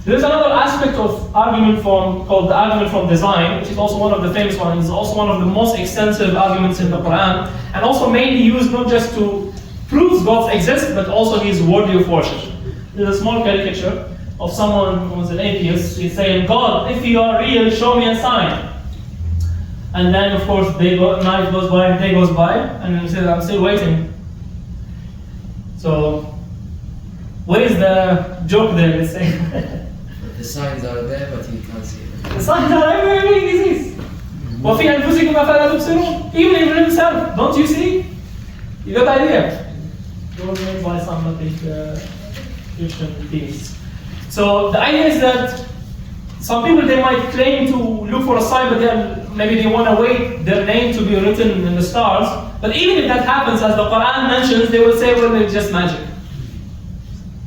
There is another aspect of argument called the argument from design, which is also one of the famous ones. It's also one of the most extensive arguments in the Quran, and also mainly used not just to prove God's exist, but also He is worthy of worship. There's a small caricature of someone who is an atheist. He's saying, God, if you are real, show me a sign. And then, of course, night goes by, day goes by, and he says, I'm still waiting. So, where is the joke there, let's say? The signs are there, but you can't see them. The signs are everywhere, it exists. وَفِي أَنفُسِكُمْ أَفَلَا تُبْصِرُونَ. Even in himself, don't you see? You got the idea? It was made by some, I think, Christian theists. So, the idea is that some people, they might claim to look for a sign, but maybe they want to wait their name to be written in the stars. But even if that happens, as the Quran mentions, they will say, well, it's just magic.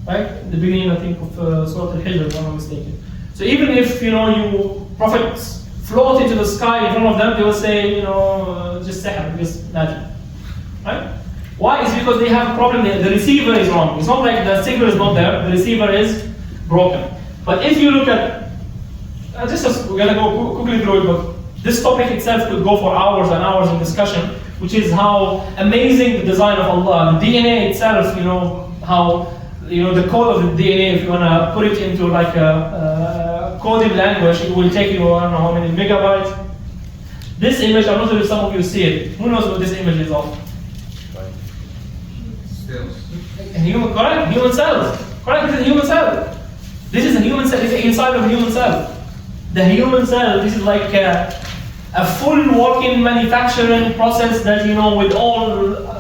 Right? At the beginning, I think, of Surah At-Tur, if I'm not mistaken. So even if, prophets float into the sky in front of them, they will say, just sihr, just magic. Right? Why? It's because they have a problem. The receiver is wrong. It's not like the signal is not there, the receiver is broken. But if you look at, we're going to go quickly through it, but this topic itself could go for hours and hours in discussion, which is how amazing the design of Allah. The DNA itself, how, the code of the DNA, if you want to put it into like a coded language, it will take you, I don't know how many megabytes. This image, I'm not sure if some of you see it. Who knows what this image is of? Correct? Human cells. Correct? This is a human cell. This is a human cell. This is inside of a human cell. The human cell, this is like a full working manufacturing process that, with all,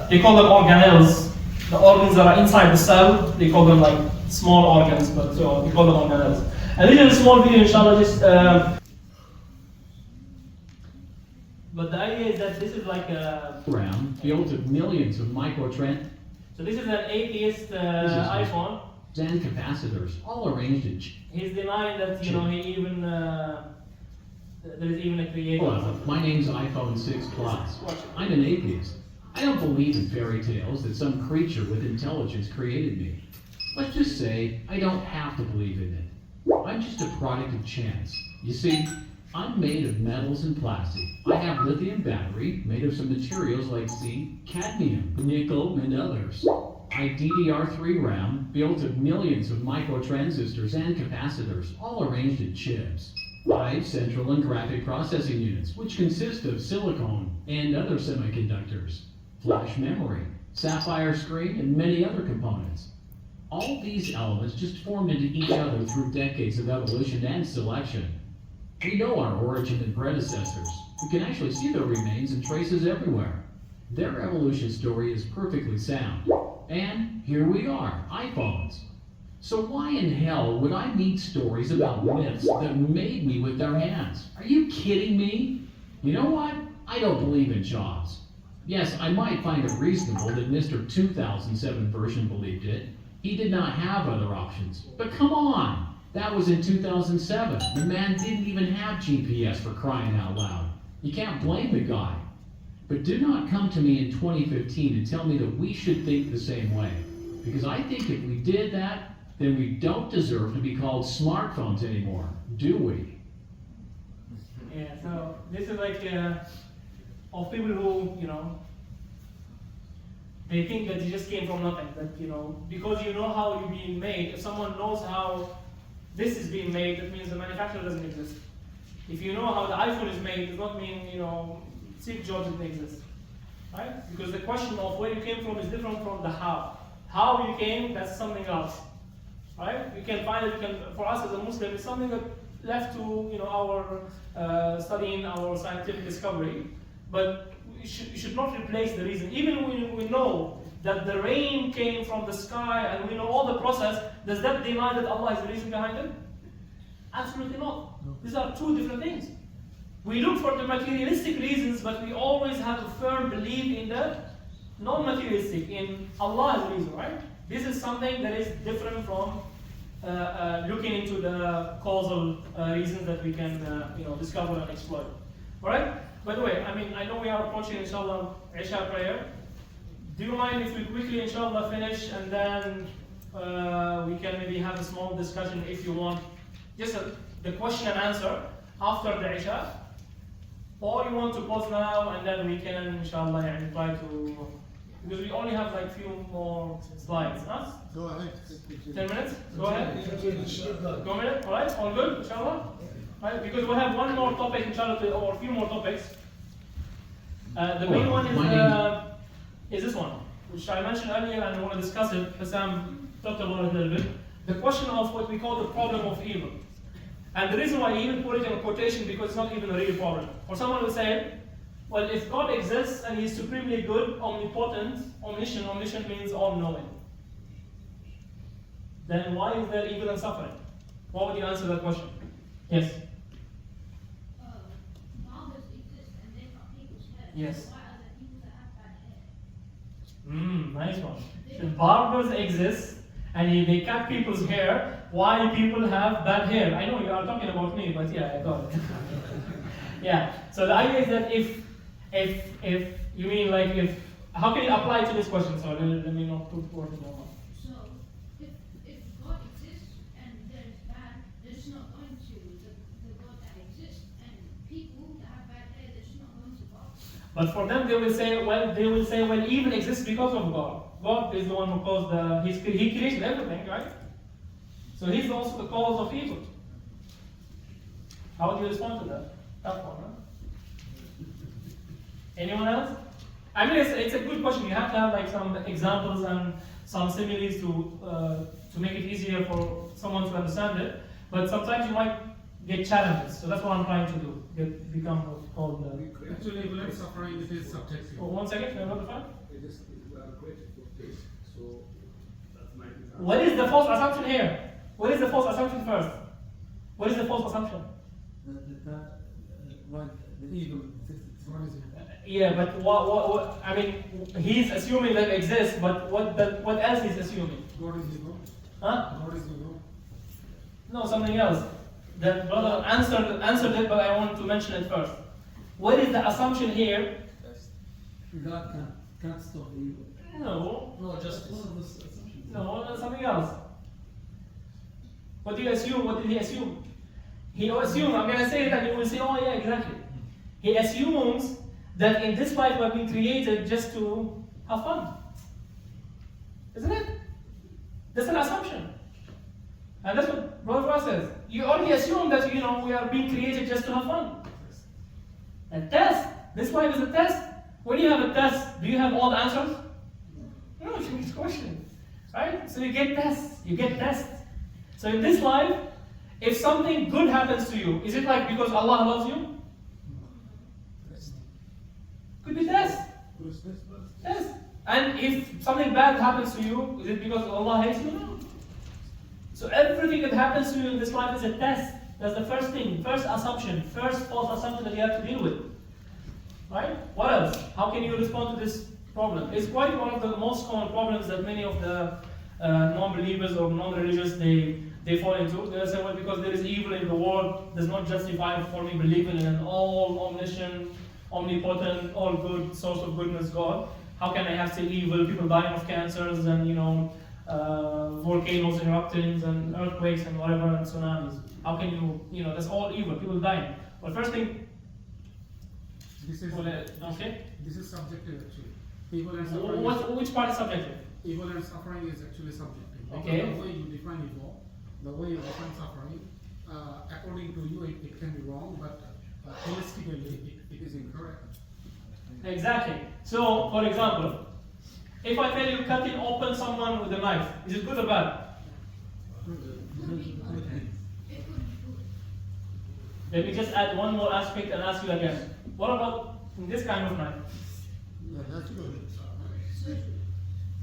they call them organelles. The organs that are inside the cell, they call them like small organs, but we call them organelles. And this is a small video, inshallah, just, but the idea is that this is like a built of millions of microtrend. So this is an atheist iPhone. And capacitors, all arranged in. He's denying that, he even, there is even a creator. Hello, my name's iPhone 6 Plus. I'm an atheist. I don't believe in fairy tales that some creature with intelligence created me. Let's just say I don't have to believe in it. I'm just a product of chance. You see, I'm made of metals and plastic. I have lithium battery made of some materials like zinc, cadmium, nickel, and others. I DDR3 RAM built of millions of microtransistors and capacitors, all arranged in chips. 5 central and graphic processing units, which consist of silicon and other semiconductors, flash memory, sapphire screen, and many other components. All these elements just formed into each other through decades of evolution and selection. We know our origin and predecessors. We can actually see their remains and traces everywhere. Their evolution story is perfectly sound. And here we are, iPhones. So why in hell would I need stories about myths that made me with their hands? Are you kidding me? You know what? I don't believe in Jobs. Yes, I might find it reasonable that Mr. 2007 version believed it. He did not have other options. But come on! That was in 2007. The man didn't even have GPS, for crying out loud. You can't blame the guy. But do not come to me in 2015 and tell me that we should think the same way. Because I think if we did that, then we don't deserve to be called smartphones anymore, do we? Yeah, so this is like of people who, they think that it just came from nothing. That, because you know how you're being made, if someone knows how this is being made, that means the manufacturer doesn't exist. If you know how the iPhone is made, it does not mean, Steve Jobs didn't exist, right? Because the question of where you came from is different from the how. How you came, that's something else, right? You can find it. For us as a Muslim, it's something that left to our studying our scientific discovery, but you should not replace the reason. Even when we know that the rain came from the sky and we know all the process, does that deny that Allah is the reason behind it? Absolutely not. No. These are two different things. We look for the materialistic reasons, but we always have a firm belief in the non-materialistic, in Allah's reason, right? This is something that is different from looking into the causal reasons that we can discover and exploit. Alright? By the way, I know we are approaching, inshallah, Isha prayer. Do you mind if we quickly, inshallah, finish and then we can maybe have a small discussion if you want? Just the question and answer after the Isha. Or you want to pause now and then we can, inshallah, try to. Because we only have like few more slides. Huh? Go ahead. 10 minutes? Go ahead. Go a minute? Alright? All good? Inshallah? Right? Because we have one more topic, inshallah, or a few more topics. The main one is this one, which I mentioned earlier and I want to discuss it. Hassam talked about it a little bit. The question of what we call the problem of evil. And the reason why I even put it in a quotation because it's not even a real problem. Or someone will say, well, if God exists and He's supremely good, omnipotent, omniscient means all-knowing, then why is there evil and suffering? What would you answer that question? Yes? Fathers exist and they cut people's hair. Yes. Why are there people that have bad hair? Nice one. If barbers exist and they cut people's hair, why people have bad hair? I know you are talking about me, but yeah, I got it. Yeah. So the idea is that if you mean like if, how can you apply to this question? So let me not put words in your mouth. So if God exists and there's bad, there's not going to the God that exists, and people that have bad hair, there's not going to God. But for them, they will say, well, evil exists because of God. God is the one who caused He created everything, right? So He's also the cause of evil. How would you respond to that? Tough one, right? Anyone else? I mean, it's a good question. You have to have like some examples and some similes to make it easier for someone to understand it. But sometimes you might get challenges. So that's what I'm trying to do. Become what's called. Actually, evil and suffering is subjective. Oh, 1 second. Can I notify? We are created for this, so that might be. What is the false assumption here? What is the false assumption first? What is the false assumption? The evil. Yeah, but what? I mean, he's assuming that it exists, but what else is assuming? God is evil. Huh? God is evil. No, something else. That brother answered it, but I want to mention it first. What is the assumption here? God can't stop evil. No. No, justice. No, that's something else. What do you assume? What did he assume? He assumed, I'm going to say it and you will say, oh yeah, exactly. He assumes that in this life we have been created just to have fun. Isn't it? That's an assumption. And that's what Brother Ross says. You already assume that, we are being created just to have fun. A test. This life is a test. When you have a test, do you have all the answers? No, it's a question. Right? So you get tests. You get tests. So in this life, if something good happens to you, is it like because Allah loves you? Could be test. Test. And if something bad happens to you, is it because Allah hates you? No. So everything that happens to you in this life is a test. That's the first thing, first assumption, first false assumption that you have to deal with. Right? What else? How can you respond to this problem? It's quite one of the most common problems that many of the non-believers or non-religious they fall into. They say, well, because there is evil in the world, does not justify for me believing in an all-omniscient, omnipotent, all-good source of goodness God. How can I have still evil, people dying of cancers and volcanoes erupting and earthquakes and whatever and tsunamis? How can you, that's all evil, people dying. Well, first thing, this is okay. This is subjective actually. Evil and suffering. Which part is subjective? Evil and suffering is actually subjective. Okay. The way you define evil, the way you define suffering, according to you, it can be wrong, but holistically, it is incorrect. Exactly. So, for example, if I tell you cutting open someone with a knife, is it good or bad? Let me just add one more aspect and ask you again. What about this kind of knife? Yeah, that's good.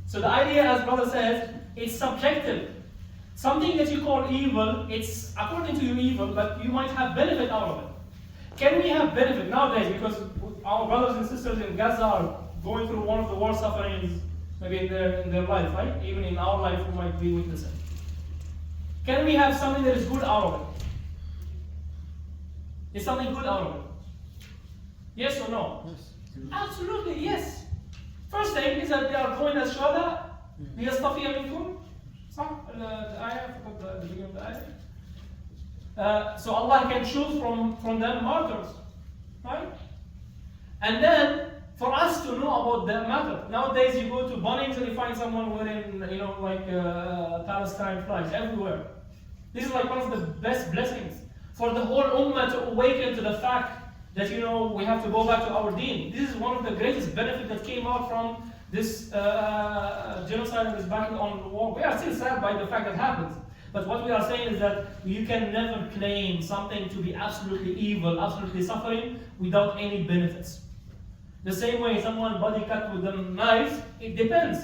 So the idea, as brother says, is subjective. Something that you call evil, it's according to you evil, but you might have benefit out of it. Can we have benefit nowadays? Because our brothers and sisters in Gaza are going through one of the worst sufferings maybe in their life, right? Even in our life, we might be witnessing. Can we have something that is good out of it? Is something good out of it? Yes or no? Yes. Absolutely, yes. First thing is that they are going as shuhada. ليصطفي منكم. صح؟ الآية فقط the beginning of the ayah. So Allah can choose from them martyrs, right? And then for us to know about the matter. Nowadays you go to Bunnings and you find someone wearing, like Palestine flags everywhere. This is like one of the best blessings for the whole ummah to awaken to the fact that we have to go back to our deen. This is one of the greatest benefits that came out from this genocide and this battle on the war. We are still sad by the fact that happens. But what we are saying is that you can never claim something to be absolutely evil, absolutely suffering, without any benefits. The same way someone body cut with a knife, it depends.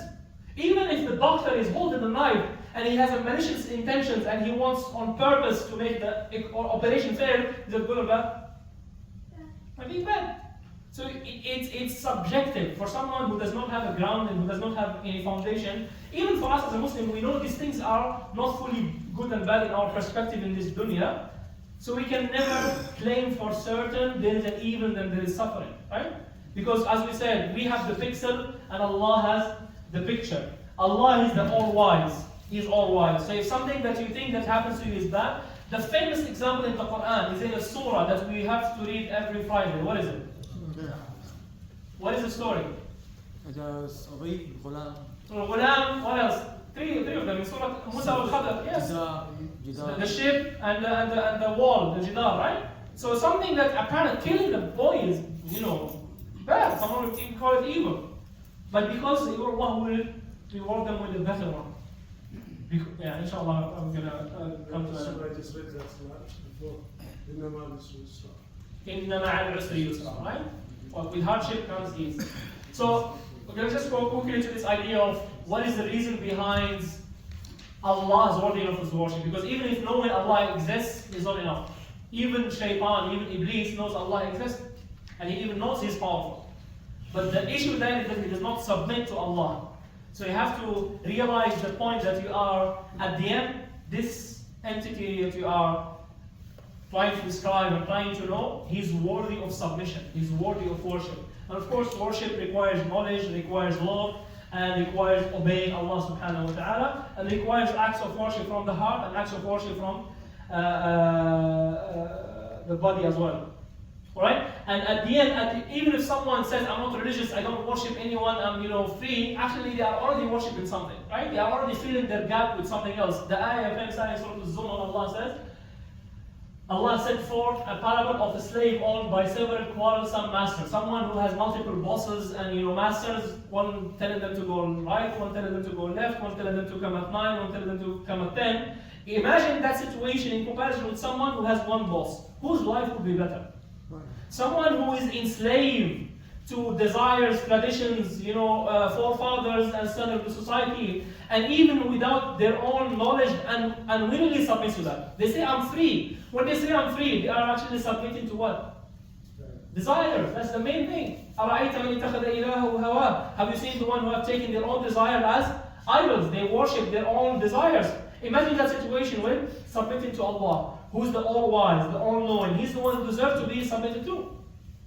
Even if the doctor is holding the knife and he has a malicious intentions and he wants on purpose to make the operation fail, is it good or bad? I think bad. So it's subjective. For someone who does not have a ground and who does not have any foundation, even for us as a Muslim, we know these things are not fully good and bad in our perspective in this dunya. So we can never claim for certain there is an evil and there is suffering, right? Because as we said, we have the pixel and Allah has the picture. Allah is the all-wise. He is all-wise. So if something that you think that happens to you is bad, the famous example in the Quran is in a surah that we have to read every Friday. What is it? What is the story? Ghulam, what else? Three of them in Surah Musa al-Khadr. Yes. The ship and the wall, the jidar, right? So something that apparently killing the boy is, bad. Someone would even call it evil. But because Allah will reward them with a better one. Yeah, inshallah, I'm going to come to that. I just read that before. إِنَّ مَعَ الْعُسْرِ يُسْرًا, right? Well, with hardship comes ease. So, let's just go quickly to this idea of what is the reason behind Allah's worthiness of worship. Because even if knowing Allah exists is not enough. Even Shaitan, even Iblis knows Allah exists. And he even knows He's powerful. But the issue then is that he does not submit to Allah. So you have to realize the point that you are, at the end, this entity that you are trying to describe and trying to know, he's worthy of submission, he's worthy of worship. And of course, worship requires knowledge, requires love, and requires obeying Allah subhanahu wa ta'ala, and requires acts of worship from the heart and acts of worship from the body as well. Alright? And at the end, even if someone says, I'm not religious, I don't worship anyone, I'm free, actually they are already worshiping something. Right? They are already filling their gap with something else. The ayah of Surah At-Tur, Allah says, Allah set forth a parable of a slave owned by several quarrelsome masters. Someone who has multiple bosses and masters, one telling them to go right, one telling them to go left, one telling them to come at 9, one telling them to come at 10. Imagine that situation in comparison with someone who has one boss. Whose life would be better? Someone who is enslaved to desires, traditions, forefathers and standard of the society, and even without their own knowledge and unwillingly submit to that. They say, I'm free. When they say I'm free, they are actually submitting to what? Desires. That's the main thing. Have you seen the one who have taken their own desire as idols? They worship their own desires. Imagine that situation with submitting to Allah, who's the all-wise, the all-knowing. He's the one who deserves to be submitted to.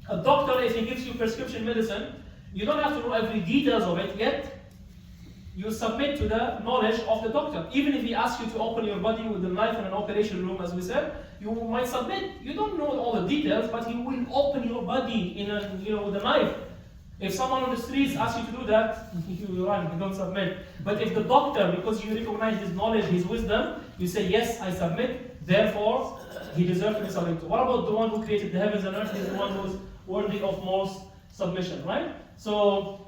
A doctor, if he gives you prescription medicine, you don't have to know every details of it, yet you submit to the knowledge of the doctor. Even if he asks you to open your body with a knife in an operation room, as we said, you might submit. You don't know all the details, but he will open your body in with a knife. If someone on the streets asks you to do that, you run, you don't submit. But if the doctor, because you recognize his knowledge, his wisdom, you say, yes, I submit, therefore, he deserves to be submitted to. What about the one who created the heavens and earth? He's the one who's worthy of most submission, right? So,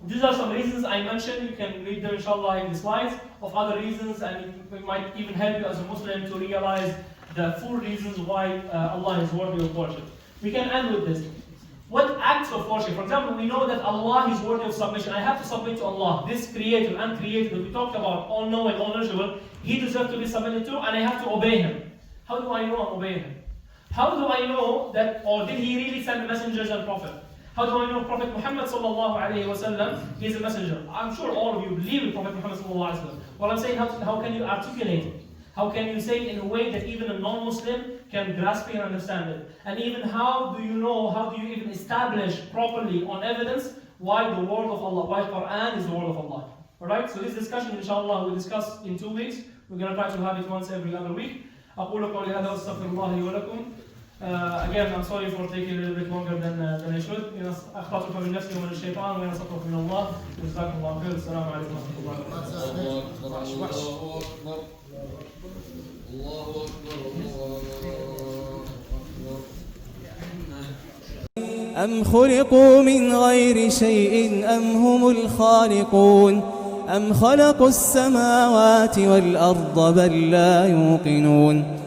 these are some reasons I mentioned. You can read them, inshallah, in the slides of other reasons, and it might even help you as a Muslim to realize the full reasons why Allah is worthy of worship. We can end with this. What acts of worship? For example, we know that Allah is worthy of submission. I have to submit to Allah. This creator and created that we talked about, all knowing, all knowledgeable, He deserves to be submitted to, and I have to obey Him. How do I know I'm obeying Him? How do I know that, or did He really send messengers and prophets? How do I know Prophet Muhammad sallallahu alayhi wa sallam is a messenger? I'm sure all of you believe in Prophet Muhammad sallallahu alayhi wa sallam. What I'm saying, how can you articulate it? How can you say it in a way that even a non-Muslim can grasp it and understand it? And even how do you even establish properly on evidence why the word of Allah, why Quran is the word of Allah? Alright, so this discussion inshallah we'll discuss in 2 weeks. We're going to try to have it once every other week. أقول قولي هذا وأستغفر الله لي ولكم. Again, I'm sorry for taking a little bit longer than I should. أخطأت من نفسي ومن الشيطان وأنا أستغفر من الله. جزاكم الله خير. السلام عليكم ورحمة الله وبركاته. أم خلقوا من غير شيء أم هم الخالقون أم خلقوا السماوات والأرض بل لا يوقنون